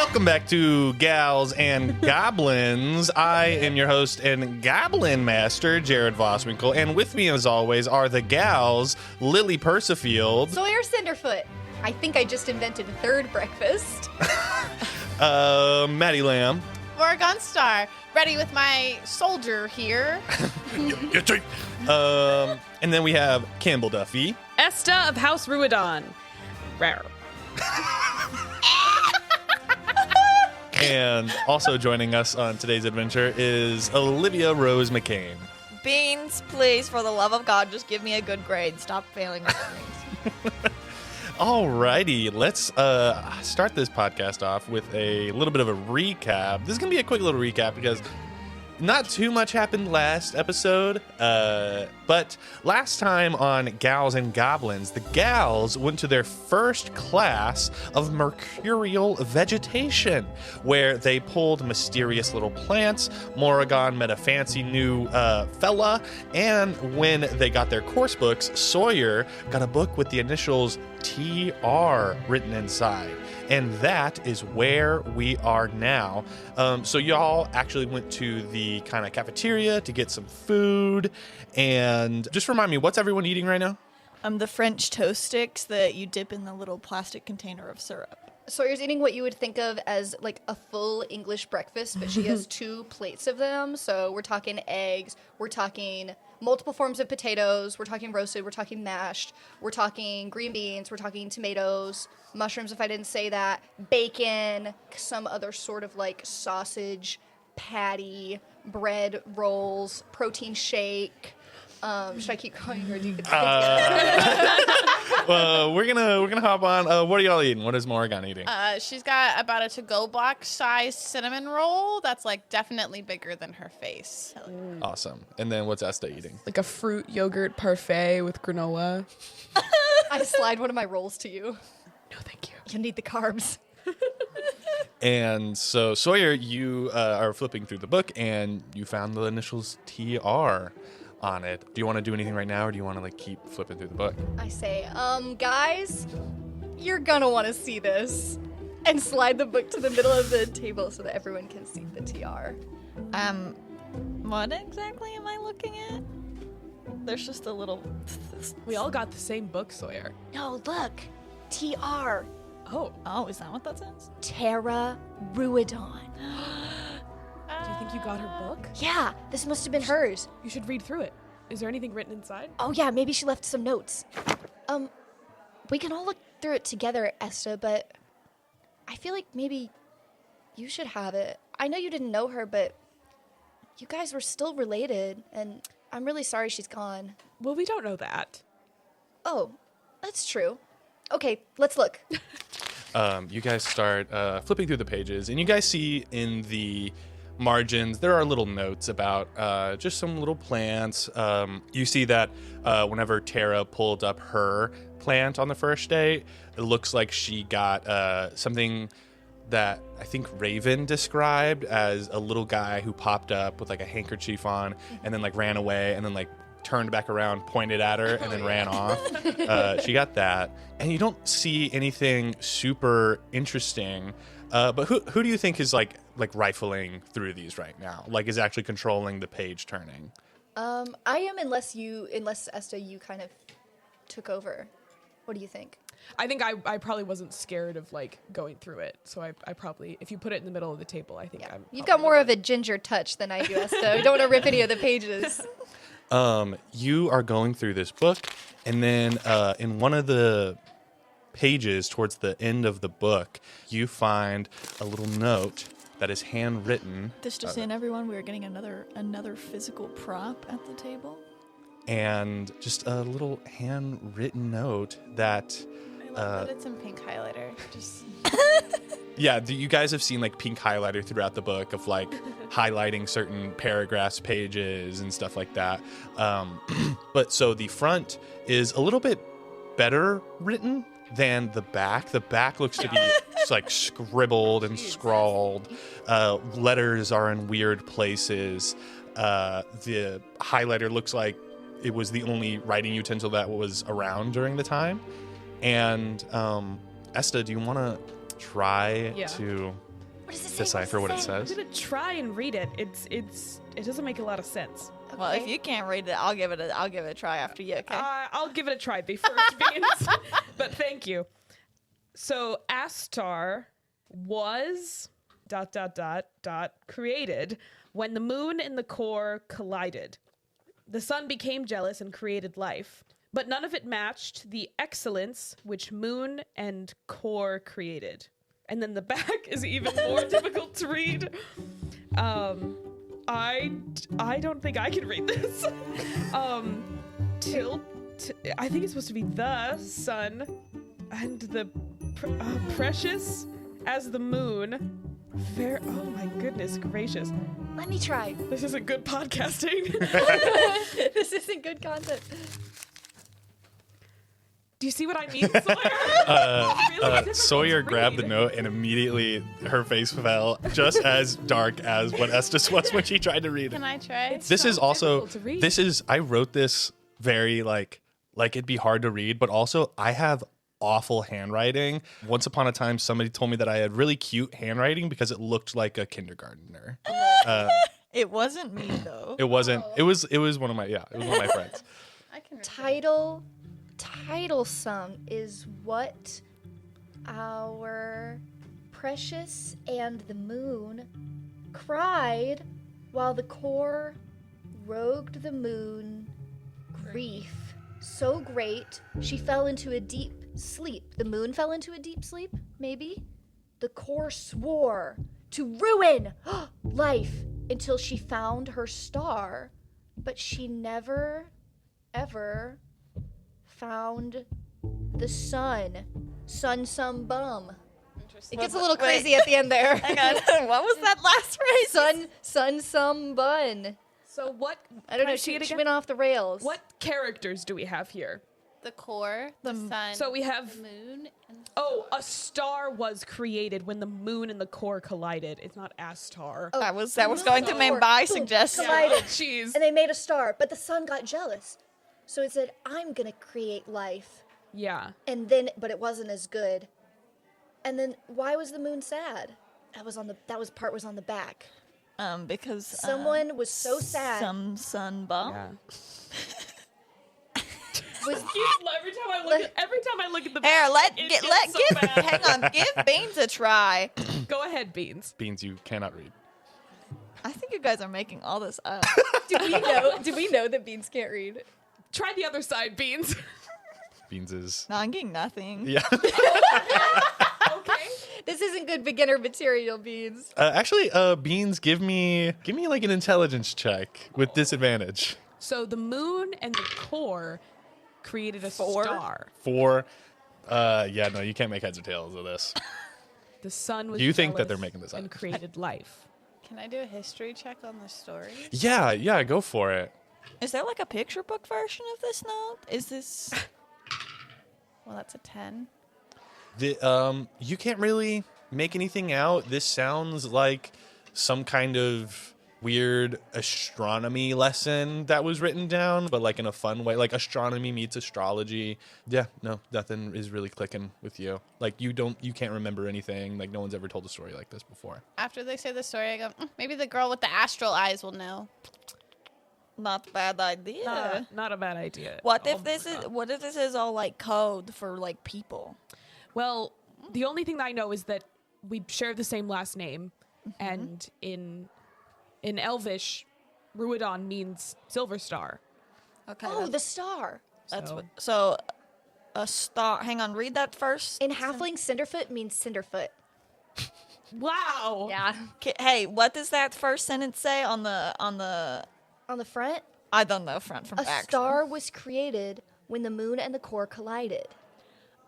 Welcome back to Gals and Goblins. I am your host and Goblin Master, Jared Voswinkle, and with me, as always, are the gals, Lily Persifield, Sawyer Cinderfoot. I think I just invented a third breakfast. Maddie Lamb, Oregon Star, ready with my soldier here. and then we have Campbell Duffy, Esta of House Ruidon. Rare. and also joining us on today's adventure is Olivia Rose McCain. Beans, please, for the love of God, just give me a good grade. Stop failing me. Alrighty, let's start this podcast off with a little bit of a recap. This is going to be a quick little recap because not too much happened last episode, but last time on Gals and Goblins, the gals went to their first class of mercurial vegetation, where they pulled mysterious little plants. Morrigan met a fancy new fella, and when they got their course books, Sawyer got a book with the initials TR written inside. And that is where we are now. So y'all actually went to the kind of cafeteria to get some food. And just remind me, what's everyone eating right now? The French toast sticks that you dip in the little plastic container of syrup. Sawyer's eating what you would think of as like a full English breakfast, but she has 2 plates of them. So we're talking eggs, we're talking multiple forms of potatoes, we're talking roasted, we're talking mashed, we're talking green beans, we're talking tomatoes, mushrooms if I didn't say that, bacon, some other sort of like sausage, patty, bread rolls, protein shake. Should I keep going or do you get We're gonna hop on. What are y'all eating? What is Morrigan eating? She's got about a to-go box sized cinnamon roll that's like definitely bigger than her face. Awesome. And then what's Esta eating? Like a fruit yogurt parfait with granola. I slide one of my rolls to you. No, thank you. You need the carbs. And so Sawyer, you are flipping through the book and you found the initials TR on it. Do you want to do anything right now, or do you want to like keep flipping through the book? I say, guys, you're gonna want to see this. And slide the book to the middle of the table so that everyone can see the TR. What exactly am I looking at? There's just a little... We all got the same book, Sawyer. No, look. TR. Oh, is that what that says? Terra Ruidon. Do you think you got her book? Yeah, this must have been hers. You should read through it. Is there anything written inside? Oh yeah, maybe she left some notes. We can all look through it together, Esta, but I feel like maybe you should have it. I know you didn't know her, but you guys were still related, and I'm really sorry she's gone. Well, we don't know that. Oh, that's true. Okay, let's look. You guys start flipping through the pages, and you guys see in the margins there are little notes about just some little plants. You see that whenever Tara pulled up her plant on the first day, it looks like she got something that I think Raven described as a little guy who popped up with like a handkerchief on and then like ran away and then like turned back around, pointed at her, and then ran off. She got that. And you don't see anything super interesting. But who do you think is like rifling through these right now? Like is actually controlling the page turning? I am, unless Esta, you kind of took over. What do you think? I think I probably wasn't scared of like going through it. So I probably, if you put it in the middle of the table, I think I'm You've got more of a ginger touch than I do, Esta. You don't want to rip any of the pages. You are going through this book, and then in one of the pages towards the end of the book, you find a little note that is handwritten. This just in, everyone, we are getting another physical prop at the table. And just a little handwritten note that... I love that it's in pink highlighter. Just... Yeah, you guys have seen like pink highlighter throughout the book of like highlighting certain paragraphs, pages, and stuff like that. But so the front is a little bit better written than the back. The back looks to be just like scribbled and scrawled. Letters are in weird places. The highlighter looks like it was the only writing utensil that was around during the time. And Esta, do you want to try to What does it say? decipher what it I'm says. gonna try and read it. It doesn't make a lot of sense. Well, if you can't read it, I'll give it a try after you. Okay. I'll give it a try. Be first, Beans. But thank you. So Astar was ... created when the moon and the core collided. The sun became jealous and created life, but none of it matched the excellence which moon and core created. And then the back is even more difficult to read. I don't think I can read this. I think it's supposed to be the sun and the precious as the moon. Oh my goodness gracious. Let me try. This isn't good podcasting. This isn't good content. Do you see what I mean, Sawyer? Really difficult Sawyer to grabbed the read. note and immediately her face fell, just as dark as what Estes was when she tried to read it. Can I try? This so is also difficult to read. I wrote this very like it'd be hard to read, but also I have awful handwriting. Once upon a time somebody told me that I had really cute handwriting because it looked like a kindergartner. It wasn't me though. It wasn't. It was one of my friends. I can read Title sum is what our precious and the moon cried while the core rogued the moon grief so great she fell into a deep sleep. The moon fell into a deep sleep, maybe? The core swore to ruin life until she found her star, but she never, ever found the sun. Sun some bum. It gets a little crazy at the end there. Hang on. What was that last phrase? Sun some bun. So what? I don't can know. see it She again? went off the rails. What characters do we have here? the core, the sun. So we have the moon. And Oh, a star was created when the moon and the core collided. It's not Astar. That was going through my mind suggestion. Collided. Jeez. And they made a star, but the sun got jealous. So it said, I'm going to create life. Yeah. And then, but it wasn't as good. And then why was the moon sad? That was on the back. Because Someone was so sad. Some sun bum. Yeah. Was, Every time I look at the Here, it gets so bad. hang on, give Beans a try. Go ahead, Beans. Beans, you cannot read. I think you guys are making all this up. do we know that Beans can't read? Try the other side, Beans. Beans is No, I'm getting nothing. yeah. Okay. This isn't good beginner material, Beans. Actually, Beans, give me like an intelligence check with disadvantage. So the moon and the core created a star. 4. Yeah, no, you can't make heads or tails of this. The sun was You think that jealous they're making this up. and created life. can I do a history check on the story? Yeah, go for it. Is there like a picture book version of this note? Is this? Well, that's a 10. You can't really make anything out. This sounds like some kind of weird astronomy lesson that was written down, but like in a fun way, like astronomy meets astrology. Yeah, no, nothing is really clicking with you. Like you can't remember anything. Like no one's ever told a story like this before. After they say the story, I go, maybe the girl with the astral eyes will know. Not a bad idea. Not a bad idea. What Oh if this my is? God. What if this is all like code for like people? Well, the only thing that I know is that we share the same last name, and in Elvish, Ruidon means silver star. Okay. Oh, the star. that's so- what. So a star. Hang on. Read that first. In Halfling, Cinderfoot means Cinderfoot. Wow. Yeah. Hey, what does that first sentence say on the? On the front, I don't know front from a back. star was created when the moon and the core collided.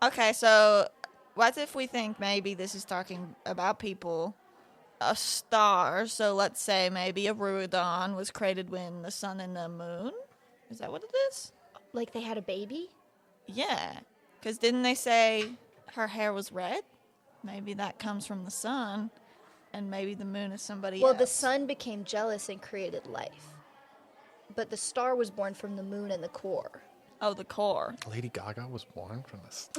Okay, so what if we think maybe this is talking about people? A star, so let's say maybe a Ruidon was created when the sun and the moon? Is that what it is? Like they had a baby? Yeah, because didn't they say her hair was red? Maybe that comes from the sun, and maybe the moon is somebody Well, else. the sun became jealous and created life. But the star was born from the moon and the core. Oh, the core. Lady Gaga was born from this.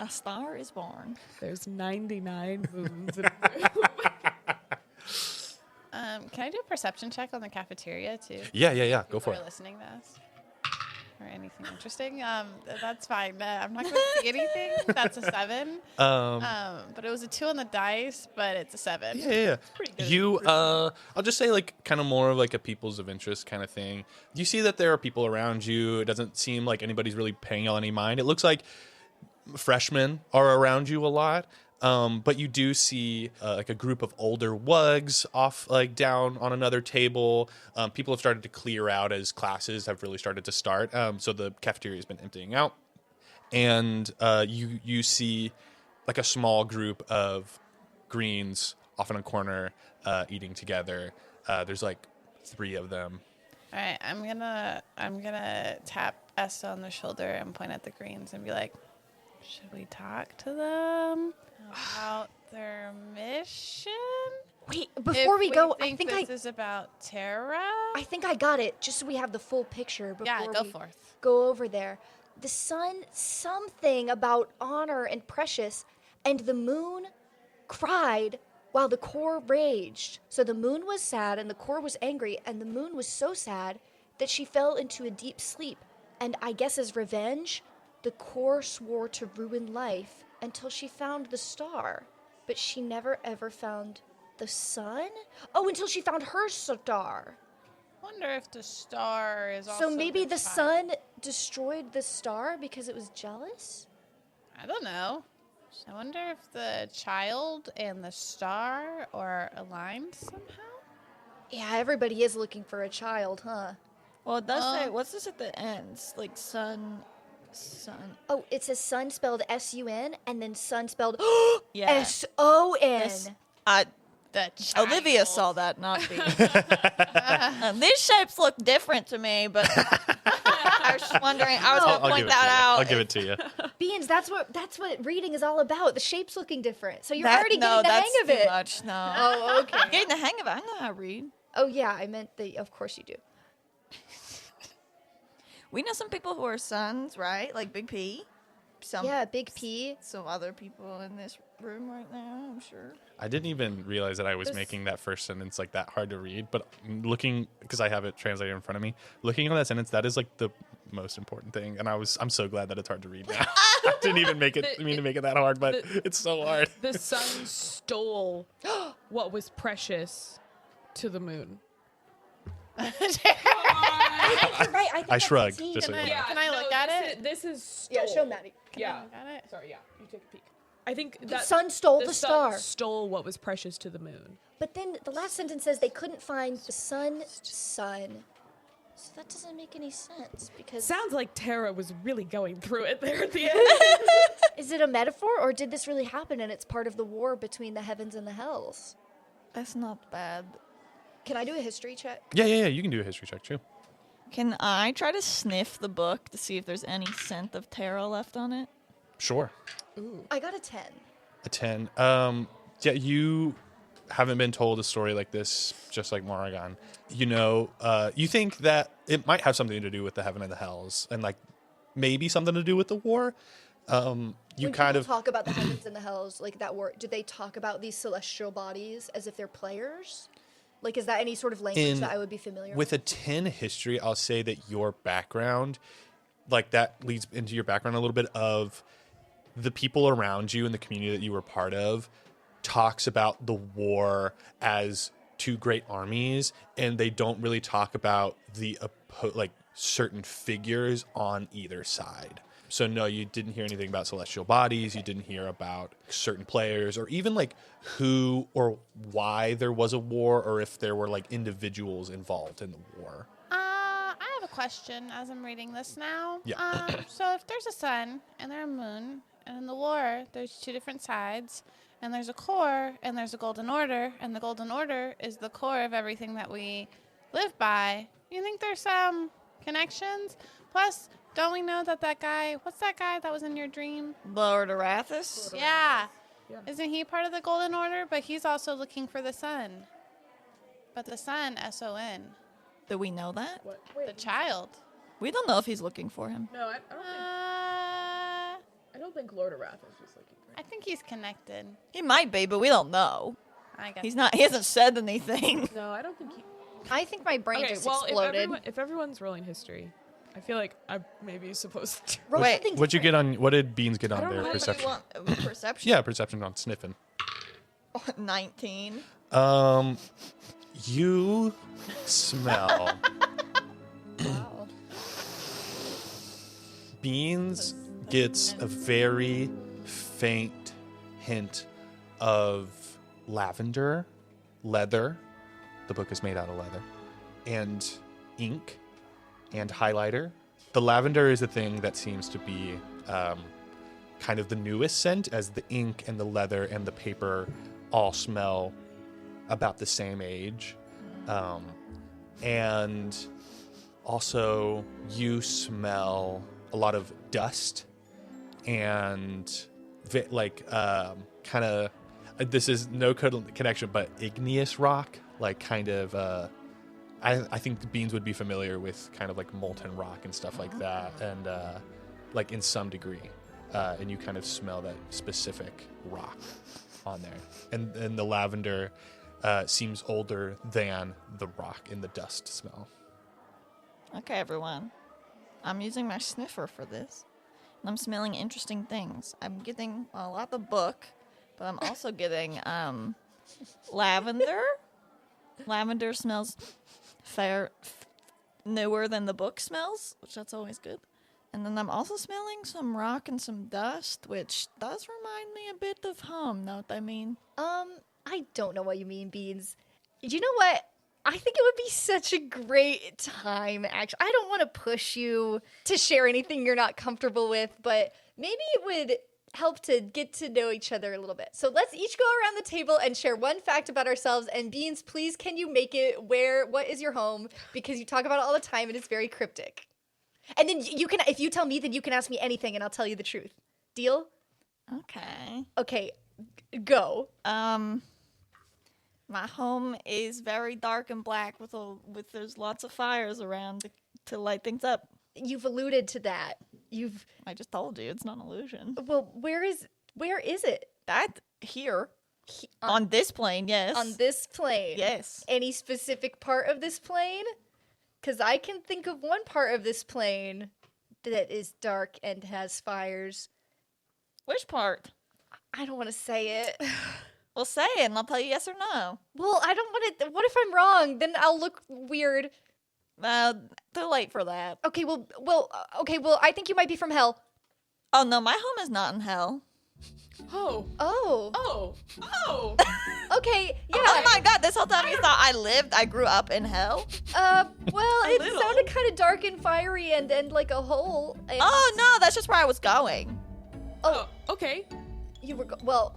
A star is born. There's 99 moons. Can I do a perception check on the cafeteria too? Yeah. Go for People it. are listening to us. Or anything interesting? That's fine. I'm not going to see anything. That's a 7. But it was a 2 on the dice, but it's a 7. Yeah. pretty good. You, I'll just say like kind of more of like a people's of interest kind of thing. You see that there are people around you. It doesn't seem like anybody's really paying any mind. It looks like freshmen are around you a lot. But you do see like a group of older wugs off like down on another table. People have started to clear out as classes have really started to start. So the cafeteria has been emptying out. And you see like a small group of greens off in a corner eating together. There's like 3 of them. All right, I'm gonna tap Esther on the shoulder and point at the greens and be like, should we talk to them about their mission? Wait, before we go, I think this is about Terra. I think I got it. Just so we have the full picture before Yeah, go we forth. go over there. The sun, something about honor and precious, and the moon cried while the core raged. So the moon was sad and the core was angry, and the moon was so sad that she fell into a deep sleep. And I guess as revenge, the core swore to ruin life until she found the star. But she never ever found the sun? Oh, until she found her star. Wonder if the star is also. So maybe the child. sun destroyed the star because it was jealous? I don't know. I wonder if the child and the star are aligned somehow. Yeah, everybody is looking for a child, huh? Well, it does say, what's this at the ends? Like sun. Oh, it says sun spelled S-U-N and then sun spelled Yeah. S-O-N. This- The child. Olivia saw that, not me. These shapes look different to me, but I was just wondering. I was going to I'll point give it that to you. out. I'll give it to you. Beans, that's what reading is all about. The shape's looking different. So you're That- already no, getting the hang that's of too it. much. No. Oh, okay. Getting the hang of it. I know how to read. Oh, yeah, I meant of course you do. We know some people who are sons, right? Like Big P. Yeah, Big P. Some other people in this room right now, I'm sure. I didn't even realize that I was making that first sentence like that hard to read, but looking, because I have it translated in front of me, looking at that sentence, that is like the most important thing. And I'm so glad that it's hard to read now. Didn't even mean to make it that hard, but it's so hard. The sun stole what was precious to the moon. I think you're right. I think I that's shrugged, a team. just so you know. Can I look at it? This is stole. Yeah, show Maddie. Yeah. Got it. Sorry, yeah. You take a peek. I think The that sun stole the the sun star. stole what was precious to the moon. But then the last sentence says they couldn't find the sun. So that doesn't make any sense because Sounds like Tara was really going through it there at the end. is it a metaphor or did this really happen and it's part of the war between the heavens and the hells? That's not bad. Can I do a history check? Yeah. You can do a history check too. Can I try to sniff the book to see if there's any scent of Terra left on it? Sure. I got a 10. A 10. Yeah, you haven't been told a story like this, just like Morrigan. You know, you think that it might have something to do with the heaven and the hells, and like maybe something to do with the war. You When kind people of talk about the heavens and the hells, like that war. Do they talk about these celestial bodies as if they're players? Like, is that any sort of language that I would be familiar with a 10 history. I'll say that your background, like that, leads into your background a little bit of the people around you and the community that you were part of. Talks about the war as two great armies, and they don't really talk about the like certain figures on either side. So no, you didn't hear anything about celestial bodies. You didn't hear about certain players, or even like who or why there was a war, or if there were like individuals involved in the war. I have a question as I'm reading this now. Yeah. So if there's a sun and there's a moon, and in the war there's 2 different sides, and there's a core and there's a golden order, and the golden order is the core of everything that we live by, you think there's some connections? Plus, don't we know that guy, what's that guy that was in your dream? Lord Arathis? Yeah. Yeah. Isn't he part of the golden order? But he's also looking for the sun. But the sun, S-O-N. Do we know that? What? The child. We don't know if he's looking for him. No, I don't think Lord of Wrath is just looking I think he's connected. He might be, but we don't know. I guess. He's not. He hasn't said anything. No, I don't think he. I think my brain Okay, just well, exploded. if everyone's rolling history, I feel like I maybe supposed to. Roll Wait, something What'd you different. get on? What did Beans get I on don't their know. perception? Perception? Yeah, perception on sniffing. 19. You smell. Wow. Beans gets a very faint hint of lavender, leather. The book is made out of leather, and ink and highlighter. The lavender is a thing that seems to be kind of the newest scent, as the ink and the leather and the paper all smell about the same age. And also you smell a lot of dust and kind of, this is no connection, but igneous rock, like kind of, I think Beans would be familiar with kind of like molten rock and stuff like that, and like in some degree, and you kind of smell that specific rock on there, and the lavender seems older than the rock and the dust smell. Okay, everyone. I'm using my sniffer for this. And I'm smelling interesting things. I'm getting, well, not the book, but I'm also getting lavender. Lavender smells newer than the book smells, which that's always good. And then I'm also smelling some rock and some dust, which does remind me a bit of home, know what I mean? I don't know what you mean, Beans. You know what? I think it would be such a great time, actually. I don't want to push you to share anything you're not comfortable with, but maybe it would help to get to know each other a little bit. So let's each go around the table and share one fact about ourselves. And Beans, please, can you make it what is your home? Because you talk about it all the time and it's very cryptic. And then you can, if you tell me, then you can ask me anything and I'll tell you the truth. Deal? Okay. Okay, go. My home is very dark and black with there's lots of fires around to light things up. You've alluded to that. I just told you it's not an illusion. Well, where is it? That here on this plane, yes. On this plane? Yes. Any specific part of this plane? Because I can think of one part of this plane that is dark and has fires. Which part? I don't want to say it. Well, say it and I'll tell you yes or no. Well, I don't want to. What if I'm wrong? Then I'll look weird. Too late for that. Okay, well, I think you might be from hell. Oh, no, my home is not in hell. Oh. Oh. Oh. Okay, yeah. Oh my god, this whole time you thought I grew up in hell? Well, it little. sounded kind of dark and fiery and like a hole. And Oh, no, that's just where I was going. Oh. Okay. You were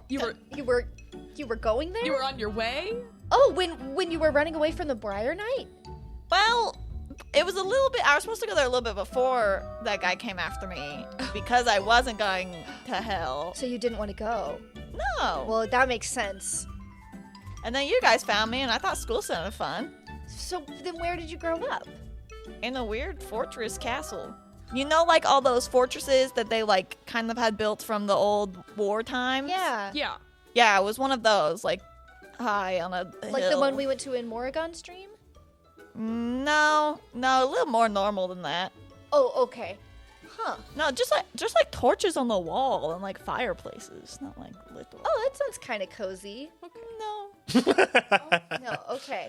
you were going there? You were on your way. Oh, when you were running away from the Briar Knight? Well, it was a little bit, I was supposed to go there a little bit before that guy came after me because I wasn't going to hell. So you didn't want to go? No. Well, that makes sense. And then you guys found me and I thought school sounded fun. So then where did you grow up? In a weird fortress castle. You know, like all those fortresses that they like kind of had built from the old war times? Yeah. Yeah. Yeah, it was one of those, like high on a Like hill. the one we went to in Morrigan Stream? No, a little more normal than that. Oh, okay. Huh. No, just like torches on the wall and like fireplaces, not like little. Oh, that sounds kind of cozy. No. No, okay.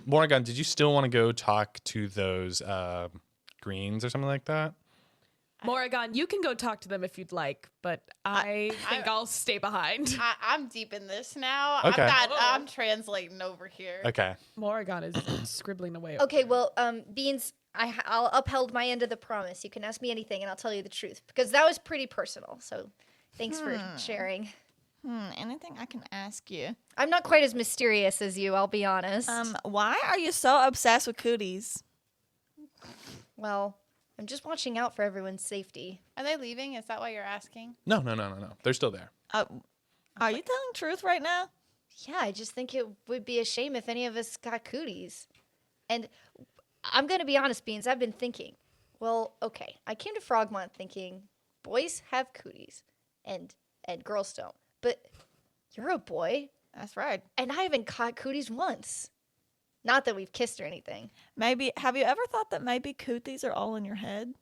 Morgan, did you still want to go talk to those greens or something like that? Morrigan, you can go talk to them if you'd like, but I think I'll stay behind. I'm deep in this now. Okay. I'm translating over here. Okay. Morrigan is scribbling away. Okay, well, Beans, I'll upheld my end of the promise. You can ask me anything and I'll tell you the truth because that was pretty personal. So thanks for sharing. Anything I can ask you? I'm not quite as mysterious as you, I'll be honest. Why are you so obsessed with cooties? Well, I'm just watching out for everyone's safety. Are they leaving? Is that why you're asking? No. They're still there. Are you telling truth right now? Yeah, I just think it would be a shame if any of us got cooties. And I'm going to be honest, Beans, I've been thinking. Well, okay, I came to Frogmont thinking, boys have cooties and girls don't. But you're a boy, That's right. and I haven't caught cooties once. Not that we've kissed or anything. Maybe, have you ever thought that maybe cooties are all in your head?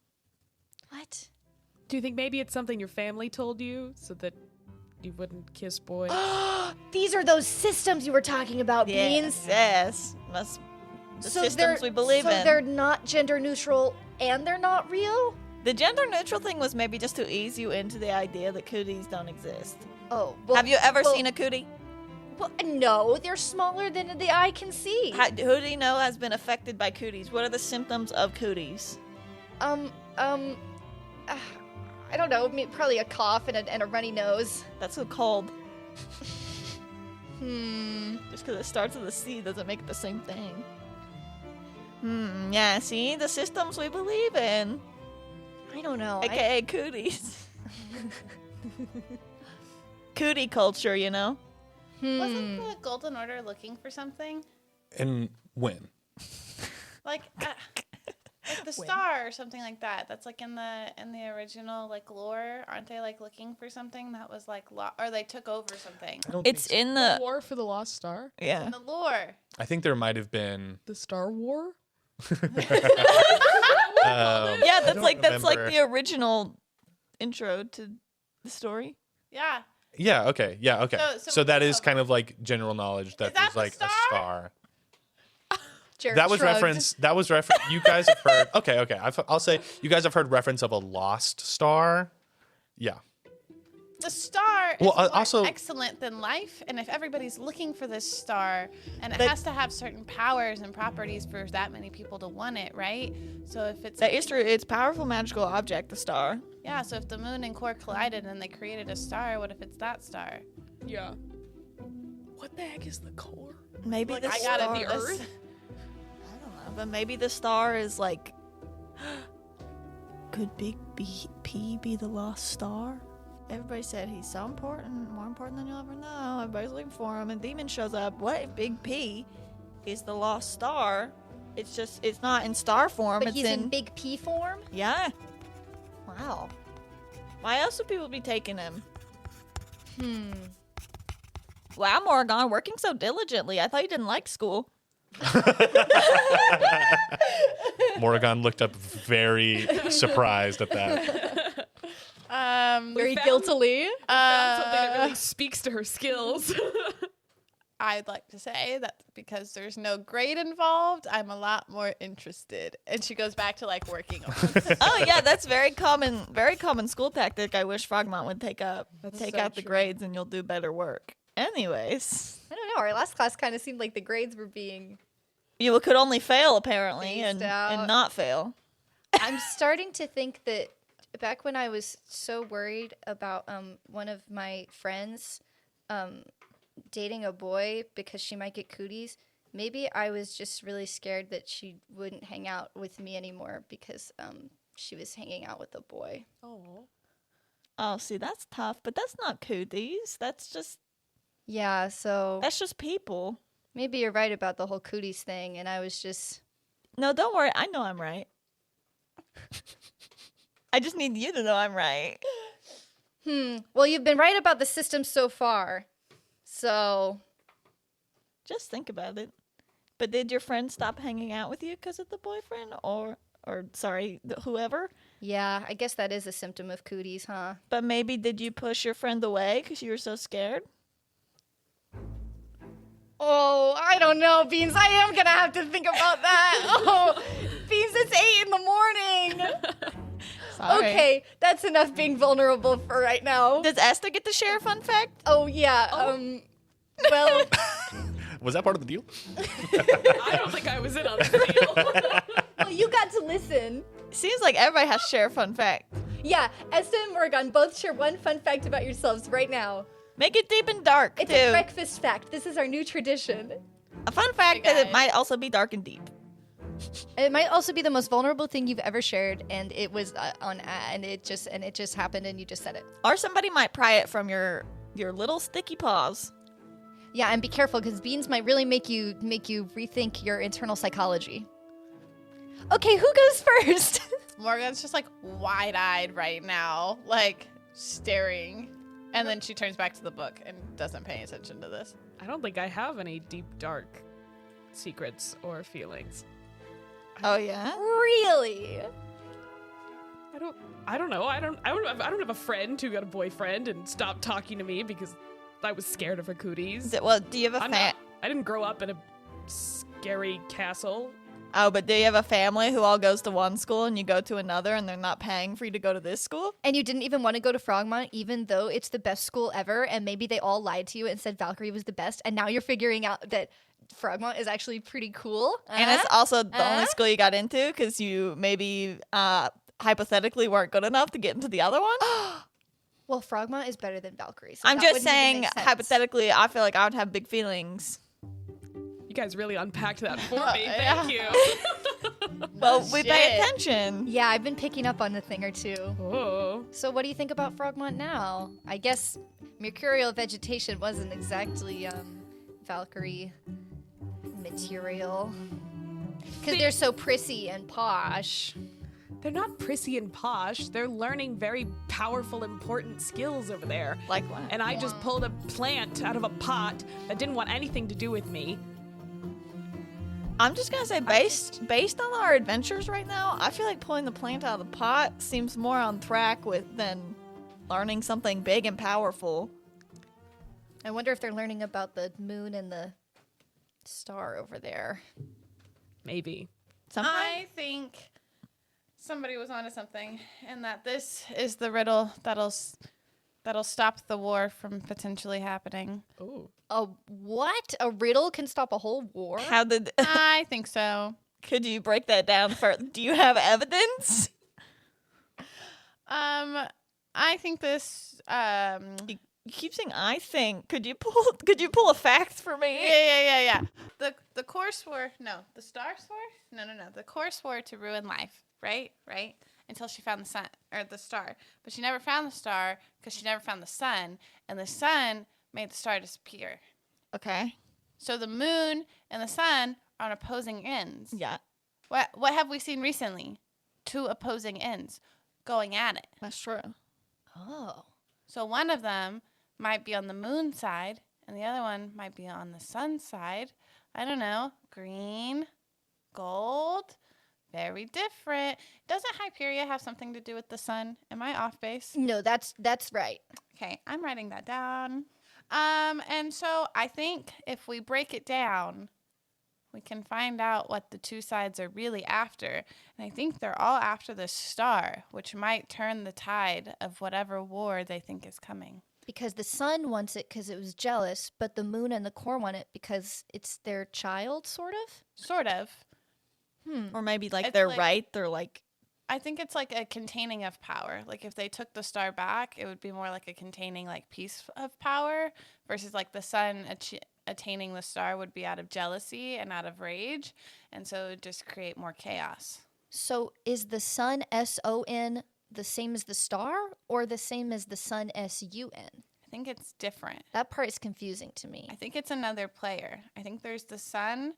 What? Do you think maybe it's something your family told you so that you wouldn't kiss boys? These are those systems you were talking about, Beans. Yes. That's the systems we believe so in. they're not gender neutral and they're not real? The gender neutral thing was maybe just to ease you into the idea that cooties don't exist. Oh, well, Have you ever seen a cootie? Well, no, they're smaller than the eye can see. Who do you know has been affected by cooties? What are the symptoms of cooties? I don't know. Probably a cough and a runny nose. That's a cold. Hmm. Just because it starts with a C doesn't make it the same thing. Yeah, see? The systems we believe in. I don't know. AKA cooties. Cootie culture, you know? Wasn't the Golden Order looking for something? And when? Like the star or something like that. That's like in the original like lore. Aren't they like looking for something that was like or they took over something? I don't It's think so. in the... War for the Lost Star? Yeah. In the lore. I think there might have been. The Star War? Yeah, that's don't like remember. the original intro to the story. Yeah. Yeah. Okay. Yeah. Okay. So- So that is kind of like general knowledge that that there's the like star? a star. Jared That was shrugged. reference. That was reference. You guys have heard. Okay. Okay. I'll say you guys have heard reference of a lost star. Yeah. The star is Well, more also- excellent than life, and if everybody's looking for this star, and it That- has to have certain powers and properties for that many people to want it, right? So if it's That is true. It's a powerful magical object, the star. yeah, so if the moon and core collided and they created a star, what if it's that star? Yeah. What the heck is the core? Maybe Like, the I star... got it. the Earth? I don't know, but maybe the star is like... Could Big P be the lost star? Everybody said he's so important, more important than you'll ever know. Everybody's looking for him, and Demon shows up. What if Big P is the lost star? It's just, it's not in star form. But it's he's in big P form? Yeah. Wow. Why else would people be taking him? Wow, Morrigan, working so diligently. I thought you didn't like school. Morrigan looked up very surprised at that. Very found- guiltily. Something that really speaks to her skills. I'd like to say that because there's no grade involved, I'm a lot more interested. And she goes back to like working on it. Oh yeah, that's very common school tactic. I wish Frogmont would take up. Take so out the true. grades and you'll do better work. Anyways, I don't know. Our last class kind of seemed like the grades were being. you could only fail apparently Phased and out. not fail. I'm starting to think that back when I was so worried about one of my friends dating a boy because she might get cooties, maybe I was just really scared that she wouldn't hang out with me anymore because she was hanging out with a boy. Oh, see, that's tough, but that's not cooties. That's just So people. maybe you're right about the whole cooties thing, and I was just. No, don't worry. I know I'm right. I just need you to know I'm right. Well, you've been right about the system so far. So, Just think about it. But did your friend stop hanging out with you because of the boyfriend or sorry, whoever? yeah, I guess that is a symptom of cooties, huh? But maybe did you push your friend away because you were so scared? Oh, I don't know, Beans. I am going to have to think about that. Oh, Beans, it's 8 in the morning. Sorry. Okay, that's enough being vulnerable for right now. Does Esther get to share a fun fact? Oh, yeah. Well, Was that part of the deal? I don't think I was in on this deal. well, you got to listen. Seems like everybody has to share a fun fact. Yeah, Esther and Morgan both share one fun fact about yourselves right now. Make it deep and dark, It's too. a breakfast fact. This is our new tradition. A fun fact Hey, that it guys. might also be dark and deep. It might also be the most vulnerable thing you've ever shared, and it was and it just happened, and you just said it. Or somebody might pry it from your little sticky paws. Yeah, and be careful because beans might really make you rethink your internal psychology. Okay, who goes first? Morgan's just like wide-eyed right now, like staring. And then she turns back to the book and doesn't pay attention to this. I don't think I have any deep, dark secrets or feelings. Oh yeah. Really? I don't know. I don't have a friend who got a boyfriend and stopped talking to me because I was scared of her cooties. Well, do you have a I didn't grow up in a scary castle. Oh, but do you have a family who all goes to one school and you go to another and they're not paying for you to go to this school? And you didn't even want to go to Frogmont, even though it's the best school ever, and maybe they all lied to you and said Valkyrie was the best, and now you're figuring out that Frogmont is actually pretty cool. And it's also the only school you got into because you maybe hypothetically weren't good enough to get into the other one. Well, Frogmont is better than Valkyrie. So I'm that just wouldn't even saying, make sense. hypothetically, I feel like I would have big feelings. You guys really unpacked that for me. Yeah. Thank you. Well, we pay Shit. attention. Yeah, I've been picking up on a thing or two. Oh. So what do you think about Frogmont now? I guess Mercurial Vegetation wasn't exactly Valkyrie material. Because they're so prissy and posh. They're not prissy and posh. They're learning very powerful, important skills over there. Like what? And I just pulled a plant out of a pot that didn't want anything to do with me. I'm just gonna say, based on our adventures right now, I feel like pulling the plant out of the pot seems more on track than learning something big and powerful. I wonder if they're learning about the moon and the star over there. Maybe. I think somebody was onto something, and that this is the riddle that'll stop the war from potentially happening. Oh. A what? A riddle can stop a whole war? How did? I think so. Could you break that down further? Do you have evidence? I think this. You keep saying I think. Could you pull a fact for me? Yeah. The core swore. No, the star swore. No. The core swore to ruin life. Right. Until she found the sun or the star, but she never found the star because she never found the sun, and the sun made the star disappear. Okay. So the moon and the sun are on opposing ends. Yeah, What have we seen recently? Two opposing ends going at it. that's true. Oh. So one of them might be on the moon side, and the other one might be on the sun side. I don't know. Green, gold, very different. Doesn't Hyperia have something to do with the sun? Am I off base? No, that's right. Okay, I'm writing that down. And so I think if we break it down, we can find out what the two sides are really after. And I think they're all after the star, which might turn the tide of whatever war they think is coming. Because the sun wants it because it was jealous, but the moon and the core want it because it's their child, sort of? Sort of. Or maybe like It's they're like- right. They're like, I think it's like a containing of power. Like if they took the star back, it would be more like a containing like piece of power versus like the sun attaining the star would be out of jealousy and out of rage. And so it would just create more chaos. So is the sun S-O-N the same as the star or the same as the sun S-U-N? I think it's different. That part is confusing to me. I think it's another player. I think there's the sun,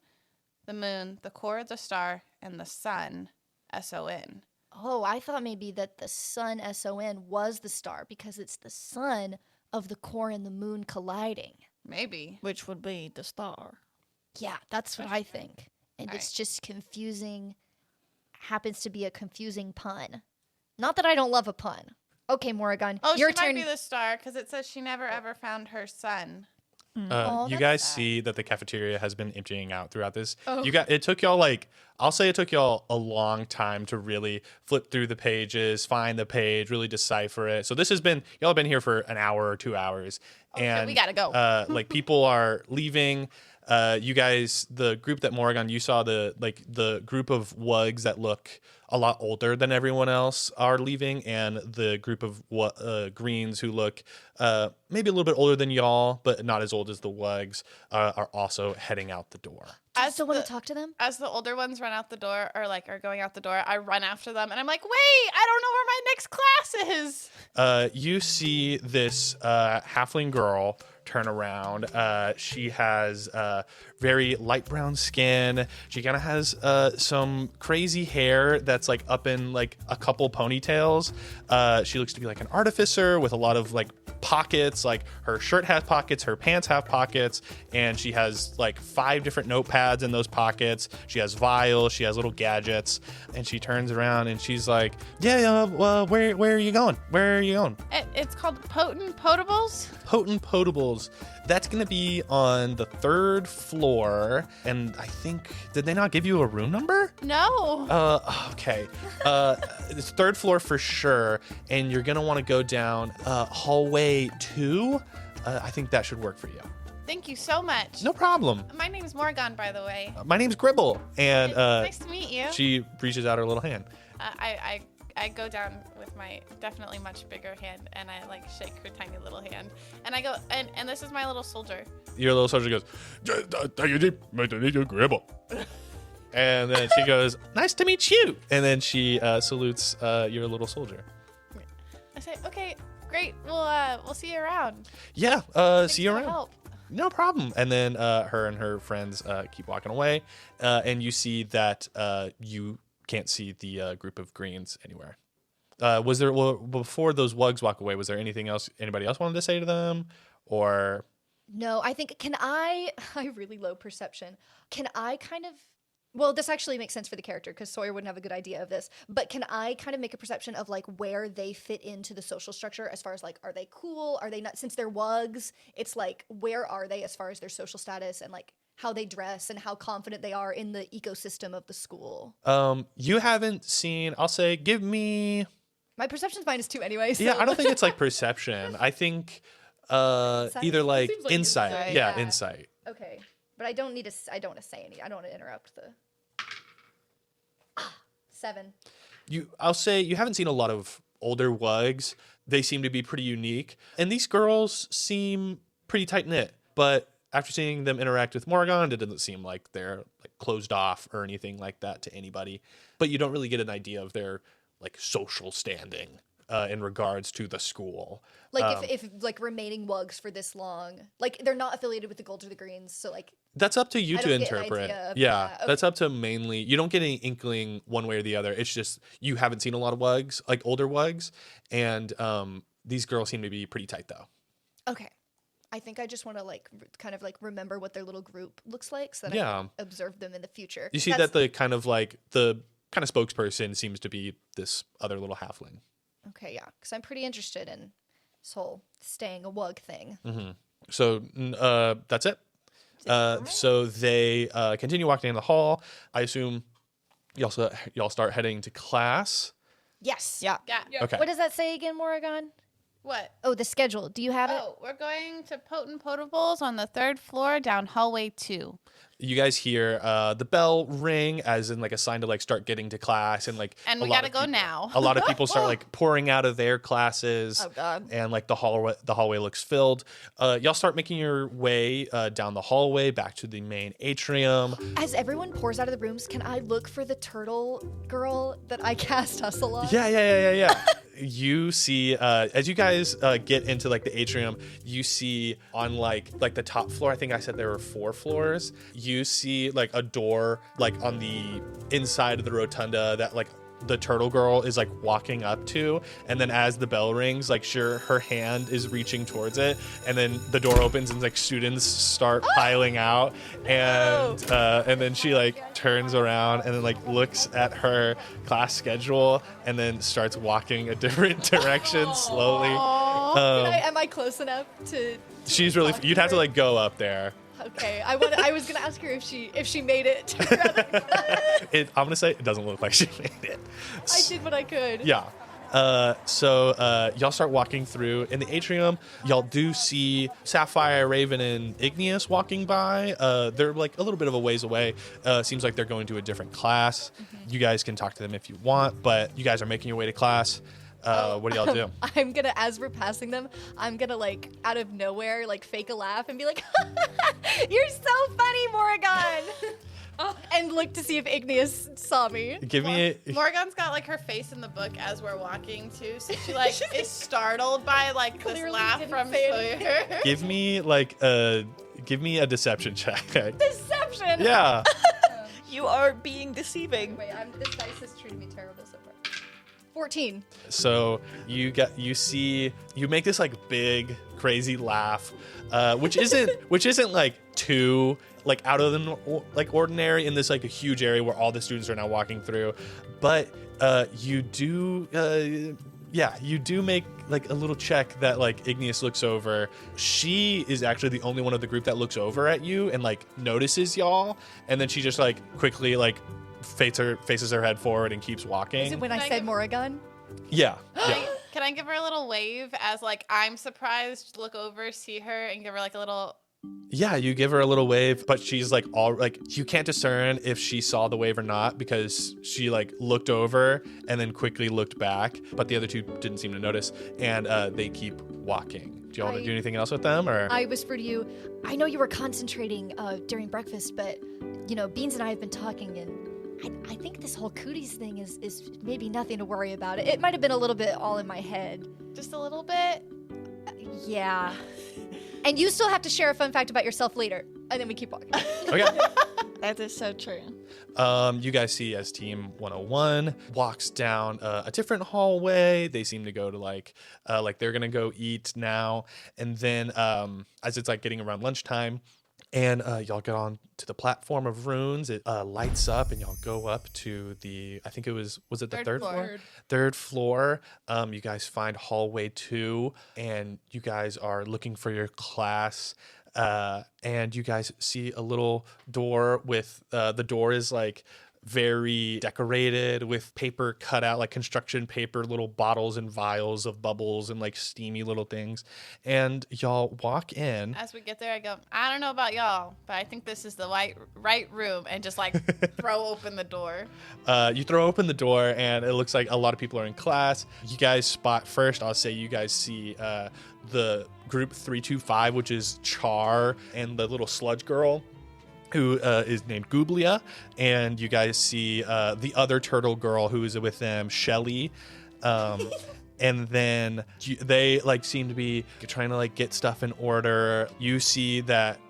the moon, the core of the star, and the sun, S-O-N. Oh, I thought maybe that the sun S-O-N was the star because it's the sun of the core and the moon colliding. Maybe. which would be the star. Yeah, that's what I think. And it's just confusing, happens to be a confusing pun. Not that I don't love a pun. Okay, Morrigan, Oh, your she turn. might be the star because it says she never ever found her son. Oh, You that's guys sad. see that the cafeteria has been emptying out throughout this. Oh. It took y'all I'll say it took y'all a long time to really flip through the pages, find the page, really decipher it. So this has been y'all have been here for an hour or 2 hours, shit, we gotta go. Like people are leaving. You guys, the group that Morrigan, you saw the group of wugs that look a lot older than everyone else are leaving, and the group of greens who look maybe a little bit older than y'all, but not as old as the wugs, are also heading out the door. Do you still want to talk to them? As the older ones run out the door or are going out the door, I run after them and I'm like, wait, I don't know where my next class is. You see this halfling girl turn around. She has very light brown skin. She kind of has some crazy hair that's like up in like a couple ponytails. She looks to be like an artificer with a lot of like pockets. Like her shirt has pockets, her pants have pockets, and she has like 5 different notepads in those pockets. She has vials, she has little gadgets, and she turns around and she's like, "Yeah, where are you going? Where are you going?" It's called Potables. Potent Potables. That's going to be on the 3rd floor. And I think, did they not give you a room number? No. Okay. It's 3rd floor for sure. And you're going to want to go down hallway 2. I think that should work for you. Thank you so much. No problem. My name's Morgan, by the way. My name's Gribble. And Nice to meet you. she reaches out her little hand. I go down with my definitely much bigger hand, and I like shake her tiny little hand, and I go, and this is my little soldier. Your little soldier goes, Gribble. And then she goes, "Nice to meet you." And then she salutes your little soldier. I say, "Okay, great. We'll see you around." Yeah, Thanks see you for the around. help. No problem. And then her and her friends keep walking away, and you see that you can't see the group of greens anywhere. Was there, before those wugs walk away, was there anything else anybody else wanted to say to them, or? No, I think, I have really low perception. Can I kind of, well, this actually makes sense for the character because Sawyer wouldn't have a good idea of this, but can I kind of make a perception of like where they fit into the social structure as far as like, are they cool? Are they not? Since they're wugs, it's like, where are they as far as their social status and like how they dress and how confident they are in the ecosystem of the school? You haven't seen, I'll say, give me. My perception's -2 anyway. So. Yeah, I don't think it's like perception. I think either like Seems like insight. insight. Yeah, Yeah. insight. Okay, but I don't want to say any. I don't want to interrupt the. 7. I'll say you haven't seen a lot of older wugs. They seem to be pretty unique. And these girls seem pretty tight-knit. But after seeing them interact with Morgan, it doesn't seem like they're like closed off or anything like that to anybody. But you don't really get an idea of their like social standing in regards to the school. Like if like remaining wugs for this long, like they're not affiliated with the golds or the greens, so like That's up to you I to don't get an interpret. idea of Yeah, that. that's up to mainly. You don't get any inkling one way or the other. It's just you haven't seen a lot of wugs, like older wugs, and these girls seem to be pretty tight though. okay. I think I just want to like kind of like remember what their little group looks like, so that I Yeah. can observe them in the future. You see that the kind of spokesperson seems to be this other little halfling. Okay, yeah, because I'm pretty interested in this whole staying a wug thing. So that's it. So they continue walking in the hall. I assume y'all start heading to class. Yes. Yeah. Yeah. Okay. What does that say again, Morgan? What? Oh, the schedule. Do you have it? Oh, we're going to Potables on the 3rd floor down hallway 2. You guys hear the bell ring as in like a sign to like start getting to class, and like And a we lot gotta of go people- now. A lot of people start like pouring out of their classes. Oh, God. And like the hallway looks filled. Y'all start making your way down the hallway back to the main atrium. As everyone pours out of the rooms, can I look for the turtle girl that I cast Hustle on? Yeah. You see, as you guys get into like the atrium, you see on like the top floor, I think I said there were 4 floors. You see like a door like on the inside of the rotunda that like the turtle girl is like walking up to, and then as the bell rings, like sure her hand is reaching towards it, and then the door opens and like students start piling out, and then she like turns around and then like looks at her class schedule and then starts walking a different direction slowly. Am I close enough to? She's really. talk to You'd have to her? like go up there. Okay, I was gonna ask her if she made it. I'm gonna say it doesn't look like she made it. I did what I could. Yeah. So y'all start walking through in the atrium. Y'all do see Sapphire, Raven, and Igneous walking by. They're like a little bit of a ways away. Seems like they're going to a different class. You guys can talk to them if you want, but you guys are making your way to class. What do y'all do? I'm gonna, as we're passing them, I'm gonna like out of nowhere like fake a laugh and be like, "You're so funny, Morgan." and looked to see if Igneous saw me. Give me Morgan's got like her face in the book as we're walking too, so she like is startled by like this Clearly laugh didn't from say Sawyer. give me like a deception check. Deception. Yeah. You are being deceiving. Wait, this dice has treated me terrible so far. 14. So you make this like big crazy laugh, which isn't like too like out of the like ordinary in this like a huge area where all the students are now walking through, but you do make like a little check that like Igneous looks over. She is actually the only one of the group that looks over at you and like notices y'all, and then she just like quickly like faces her head forward and keeps walking. Is it when Can I I said give- Morrigan? Yeah. Can I give her a little wave as like I'm surprised, look over, see her, and give her like a little. Yeah, you give her a little wave, but she's like all like you can't discern if she saw the wave or not because she like looked over and then quickly looked back, but the other two didn't seem to notice, and they keep walking. Do you want to do anything else with them, or? I whisper to you, I know you were concentrating during breakfast, but you know, Beans and I have been talking, and I think this whole cooties thing is maybe nothing to worry about. It might have been a little bit all in my head. Just a little bit. Yeah. And you still have to share a fun fact about yourself later. And then we keep walking. Okay. That is so true. You guys see as Team 101 walks down a different hallway. They seem to go to like they're gonna go eat now, and then as it's like getting around lunchtime, and y'all get on to the platform of runes. It lights up, and y'all go up to the, I think it was it the third floor? Third floor. You guys find hallway 2, and you guys are looking for your class. And you guys see a little door with the door is like very decorated with paper cut out, like construction paper, little bottles and vials of bubbles and like steamy little things. And y'all walk in. As we get there, I go, I don't know about y'all, but I think this is the right room, and just like throw open the door. You throw open the door, and it looks like a lot of people are in class. You guys spot first, I'll say you guys see the group 325, which is Char and the little sludge girl, who is named Gublia, and you guys see the other turtle girl who is with them, Shelly, and then they like seem to be trying to like get stuff in order. You see that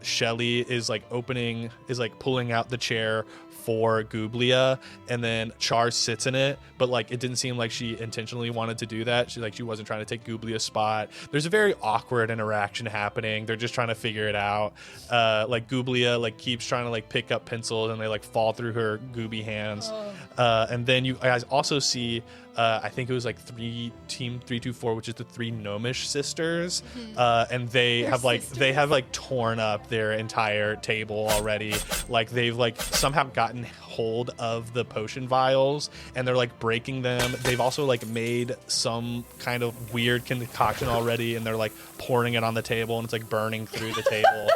Shelly is like pulling out the chair for Gublia, and then Char sits in it, but like it didn't seem like she intentionally wanted to do that. She wasn't trying to take Gublia's spot. There's a very awkward interaction happening. They're just trying to figure it out. Like Gublia like keeps trying to like pick up pencils, and they like fall through her gooby hands. And then you guys also see I think it was like Team 324, which is the 3 gnomish sisters, and they have like torn up their entire table already. Like they've like somehow gotten hold of the potion vials, and they're like breaking them. They've also like made some kind of weird concoction already, and they're like pouring it on the table, and it's like burning through the table.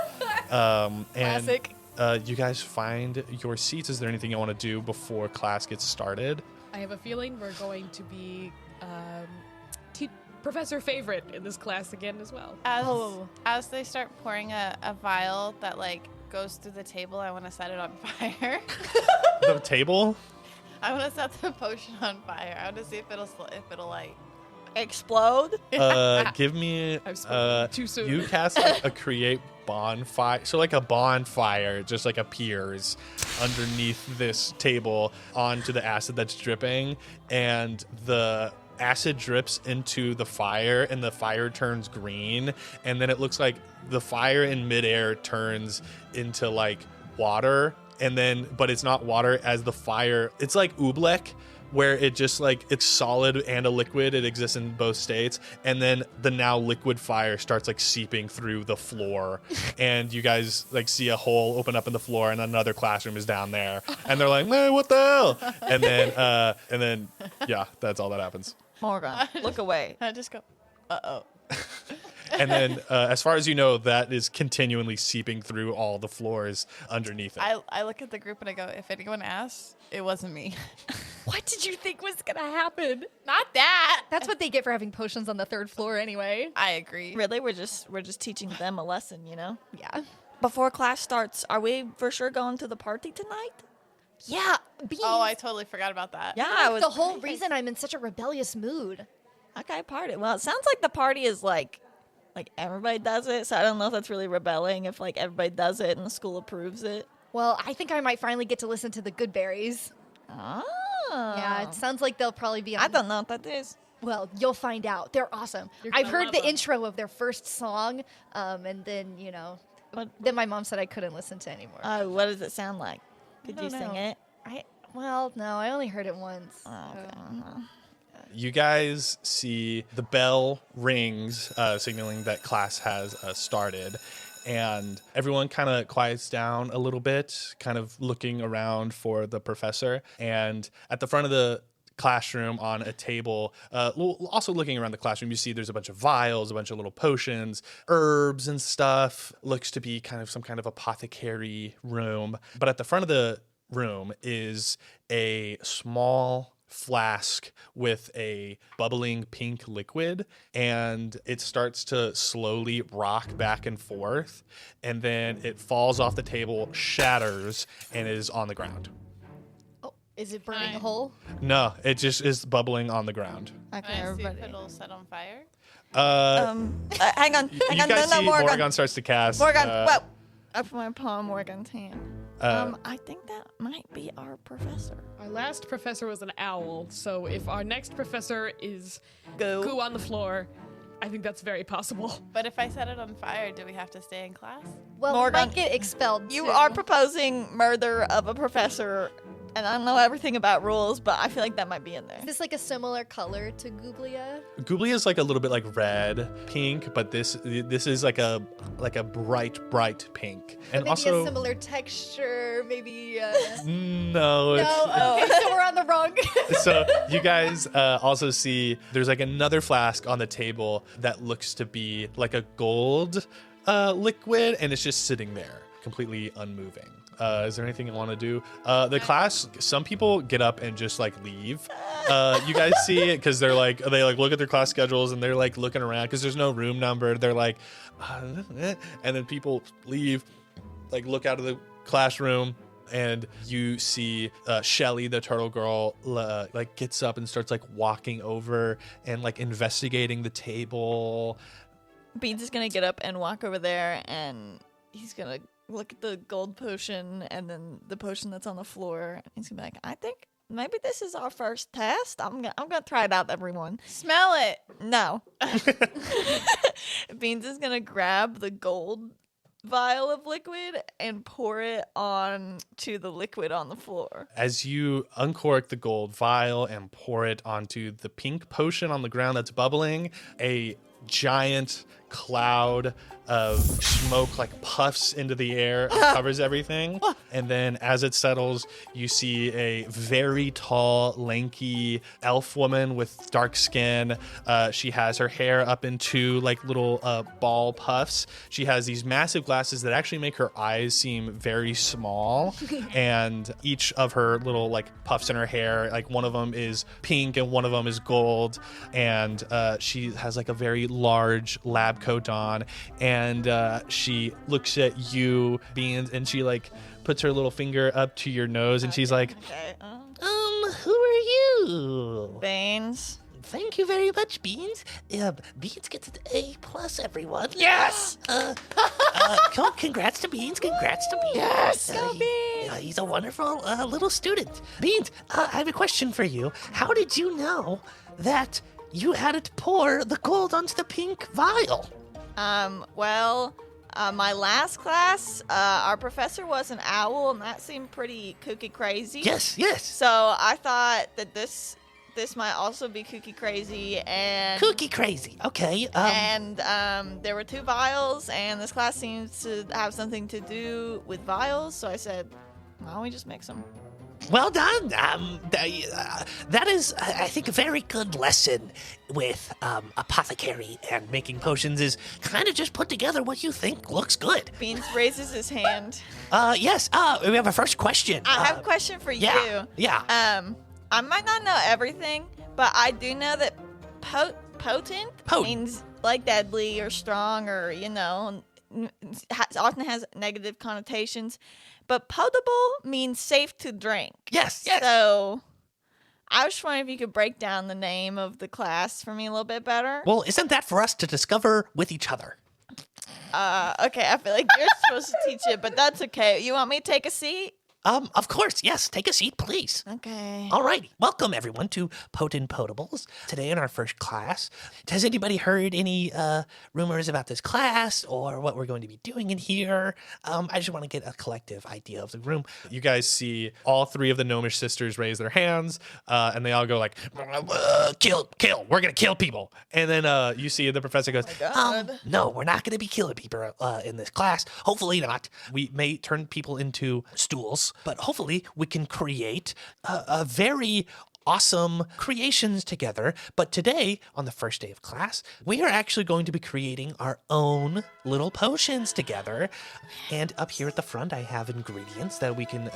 Classic. You guys find your seats. Is there anything you want to do before class gets started? I have a feeling we're going to be Professor Favorite in this class again as well. As they start pouring a vial that like goes through the table, I want to set it on fire. The table? I want to set the potion on fire. I want to see if it'll like Explode? Give me I've spoken too soon. You cast like, a create bonfire, so like a bonfire just like appears underneath this table onto the acid that's dripping, and the acid drips into the fire, and the fire turns green, and then it looks like the fire in midair turns into like water, and then but it's not water, as the fire, it's like oobleck, where it just like it's solid and a liquid. It exists in both states, and then the now liquid fire starts like seeping through the floor, and you guys like see a hole open up in the floor, and another classroom is down there, and they're like, "Man, what the hell?" And then yeah, that's all that happens. Morgan, look away. I just go, uh-oh. And then as far as you know, that is continually seeping through all the floors underneath it. I look at the group and I go, if anyone asks, it wasn't me. What did you think was gonna happen? Not that. That's what they get for having potions on the 3rd floor anyway. I agree. Really? We're just teaching them a lesson, you know? Yeah. before class starts, are we for sure going to the party tonight? Yeah, Beans. Oh, I totally forgot about that. Yeah, I was the whole reason I'm in such a rebellious mood. Okay, party. Well, it sounds like the party is like everybody does it. So I don't know if that's really rebelling. If like everybody does it and the school approves it. Well, I think I might finally get to listen to the Good Berries. Oh. Yeah, it sounds like they'll probably be on. I don't know what that is. Well, you'll find out. They're awesome. I've heard the intro of their first song, and then, then my mom said I couldn't listen to anymore. Oh, what does it sound like? Could you sing it? No, I only heard it once. Oh, okay. You guys see the bell rings, signaling that class has started. And everyone kind of quiets down a little bit, kind of looking around for the professor. And at the front of the classroom on a table, also looking around the classroom, you see there's a bunch of vials, a bunch of little potions, herbs and stuff. Looks to be kind of some kind of apothecary room. But at the front of the room is a small flask with a bubbling pink liquid, and it starts to slowly rock back and forth, and then it falls off the table, shatters, and is on the ground. Oh, is it burning a hole? No, it just is bubbling on the ground. Okay, Can I see everybody. if it'll set on fire? Hang on. You guys see Morgan starts to cast. Morgan, whoa. Up my palm, Morgan's hand. I think that might be our professor. Our last professor was an owl, so if our next professor is Goo. goo on the floor, I think that's very possible. But if I set it on fire, do we have to stay in class? Well, Morgan, we might get expelled. You too. are proposing murder of a professor, and I don't know everything about rules, but I feel like that might be in there. Is this like a similar color to Gooblia? Gooblia is like a little bit like red, pink, but this is like a bright pink, and Maybe also a similar texture, maybe. no. No, okay, so we're on the wrong. So you guys also see there's like another flask on the table that looks to be like a gold liquid, and it's just sitting there, completely unmoving. Is there anything you want to do? The class, some people get up and just like leave. You guys see it because they look at their class schedules and they're like looking around because there's no room number. They're like, and then people leave, like look out of the classroom. And you see Shelly, the turtle girl, like gets up and starts like walking over and like investigating the table. Beans is gonna get up and walk over there, and he's gonna look at the gold potion and then the potion that's on the floor. He's gonna be like, I think maybe this is our first test. I'm gonna try it out, everyone. Smell it. No. Beans is gonna grab the gold vial of liquid and pour it on to the liquid on the floor. As you uncork the gold vial and pour it onto the pink potion on the ground that's bubbling, a giant cloud of smoke like puffs into the air and covers everything. And then as it settles, you see a very tall, lanky elf woman with dark skin. She has her hair up in two like little ball puffs. She has these massive glasses that actually make her eyes seem very small. And each of her little like puffs in her hair, like one of them is pink and one of them is gold. And she has like a very large lab coat on, and she looks at you, Beans, and she like puts her little finger up to your nose, and she's like, Okay. Who are you? Beans. Thank you very much, Beans. Beans gets an A+, everyone. Yes! Congrats to Beans. Congrats to Beans. Yes! Go Beans! He's a wonderful little student. Beans, I have a question for you. How did you know that you had to pour the gold onto the pink vial? My last class, our professor was an owl, and that seemed pretty kooky crazy. Yes. So I thought that this might also be kooky crazy, and Cookie crazy. Okay. there were two vials, and this class seems to have something to do with vials. So I said, why don't we just mix them? Well done. That is, I think, a very good lesson with apothecary and making potions is kind of just put together what you think looks good. Beans raises his hand. Yes. We have a first question. I have a question for you. Yeah. I might not know everything, but I do know that potent Potent. means like deadly or strong or, often has negative connotations, but potable means safe to drink. Yes. So I was just wondering if you could break down the name of the class for me a little bit better. Well, isn't that for us to discover with each other? Okay, I feel like you're supposed to teach it, but that's okay. You want me to take a seat? Of course, yes. Take a seat, please. Okay. Alrighty. Welcome, everyone, to Potent Potables. Today in our first class, has anybody heard any rumors about this class or what we're going to be doing in here? I just want to get a collective idea of the room. You guys see all three of the gnomish sisters raise their hands, and they all go like, Kill. We're going to kill people. and then you see the professor goes, No, we're not going to be killing people in this class. Hopefully not. we may turn people into Stools, but hopefully we can create a very awesome creations together. But today, on the first day of class, we are actually going to be creating our own little potions together. And up here at the front, I have ingredients that we can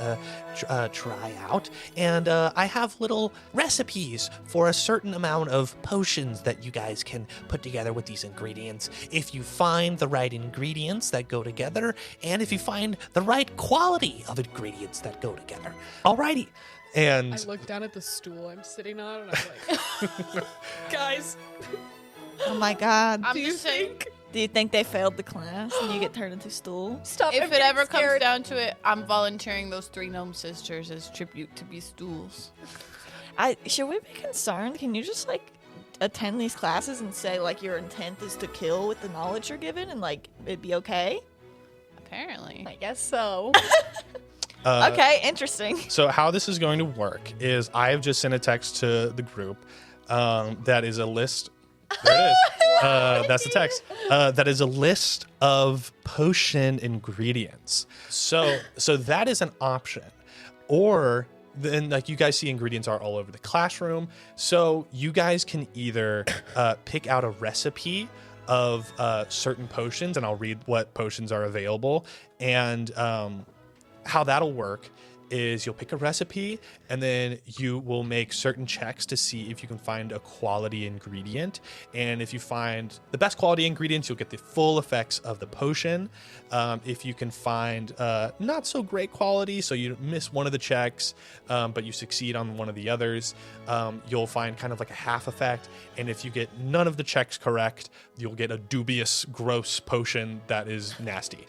try out. And I have little recipes for a certain amount of potions that you guys can put together with these ingredients. If you find the right ingredients that go together, and if you find the right quality of ingredients that go together. Alrighty. and I look down at the stool I'm sitting on and I'm like, guys, Oh my God. I'm do you just saying, think? Do you think they failed the class and you get turned into stool? Stop. if I'm it getting ever comes scared. down to it, I'm volunteering those 3 gnome sisters as tribute to be stools. Should we be concerned? Can you just like attend these classes and say like your intent is to kill with the knowledge you're given and like it'd be okay? Apparently. I guess so. Okay, interesting. So how this is going to work is I've just sent a text to the group that is a list. There it is. That's the text. That is a list of potion ingredients. So that is an option. Or then like you guys see ingredients are all over the classroom. So you guys can either pick out a recipe of certain potions, and I'll read what potions are available. And how that'll work is you'll pick a recipe and then you will make certain checks to see if you can find a quality ingredient. And if you find the best quality ingredients, you'll get the full effects of the potion. If you can find not so great quality, so you miss one of the checks, but you succeed on one of the others, you'll find kind of like a half effect. And if you get none of the checks correct, you'll get a dubious, gross potion that is nasty.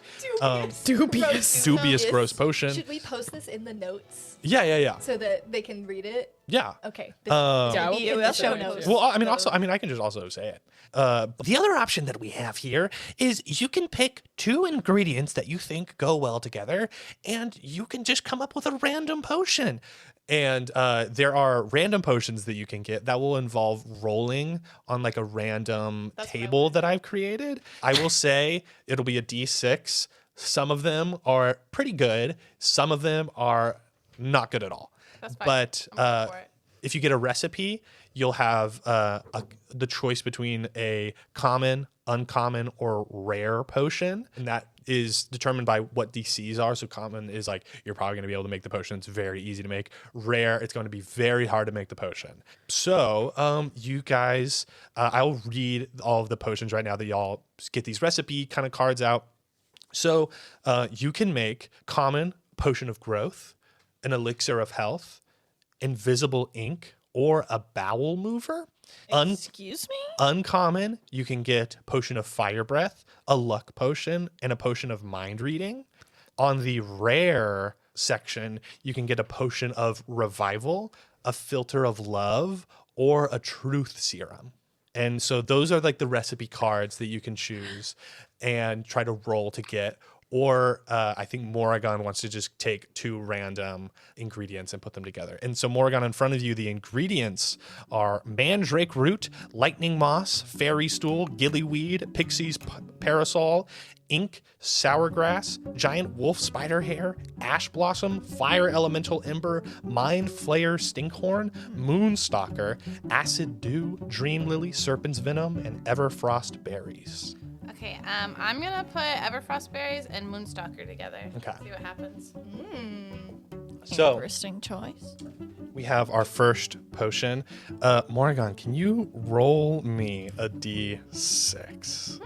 Dubious, gross potion. Should we post this in the notes Yeah. so that they can read it? Yeah. Okay. Yeah, Be in we'll the show put it in the notes. Well, I mean, I can just also say it. The other option that we have here is you can pick 2 ingredients that you think go well together, and you can just come up with a random potion. And there are random potions that you can get that will involve rolling on like a random table that I've created. I will say it'll be a D6. Some of them are pretty good. Some of them are not good at all. That's fine. But I'm all for it. if you get a recipe, you'll have the choice between a common, uncommon, or rare potion. And that is determined by what DCs are. So common is like, you're probably going to be able to make the potion. It's very easy to make. Rare, it's going to be very hard to make the potion. So you guys, I'll read all of the potions right now that y'all get these recipe kind of cards out. So you can make common, potion of growth, an elixir of health, invisible ink, or a bowel mover. Excuse me? Uncommon, you can get potion of fire breath, a luck potion, and a potion of mind reading. On the rare section, you can get a potion of revival, a filter of love, or a truth serum. And so those are like the recipe cards that you can choose and try to roll to get. Or I think Morrigan wants to just take 2 random ingredients and put them together. And so Morrigan, in front of you, the ingredients are mandrake root, lightning moss, fairy stool, gillyweed, pixie's parasol, ink, sour grass, giant wolf spider hair, ash blossom, fire elemental ember, mind flayer stinkhorn, moonstalker, acid dew, dream lily, serpent's venom, and everfrost berries. Okay, I'm gonna put Everfrost berries and Moonstalker together. Okay. See what happens. So Interesting choice. we have our first potion. Morrigan, can you roll me a D6?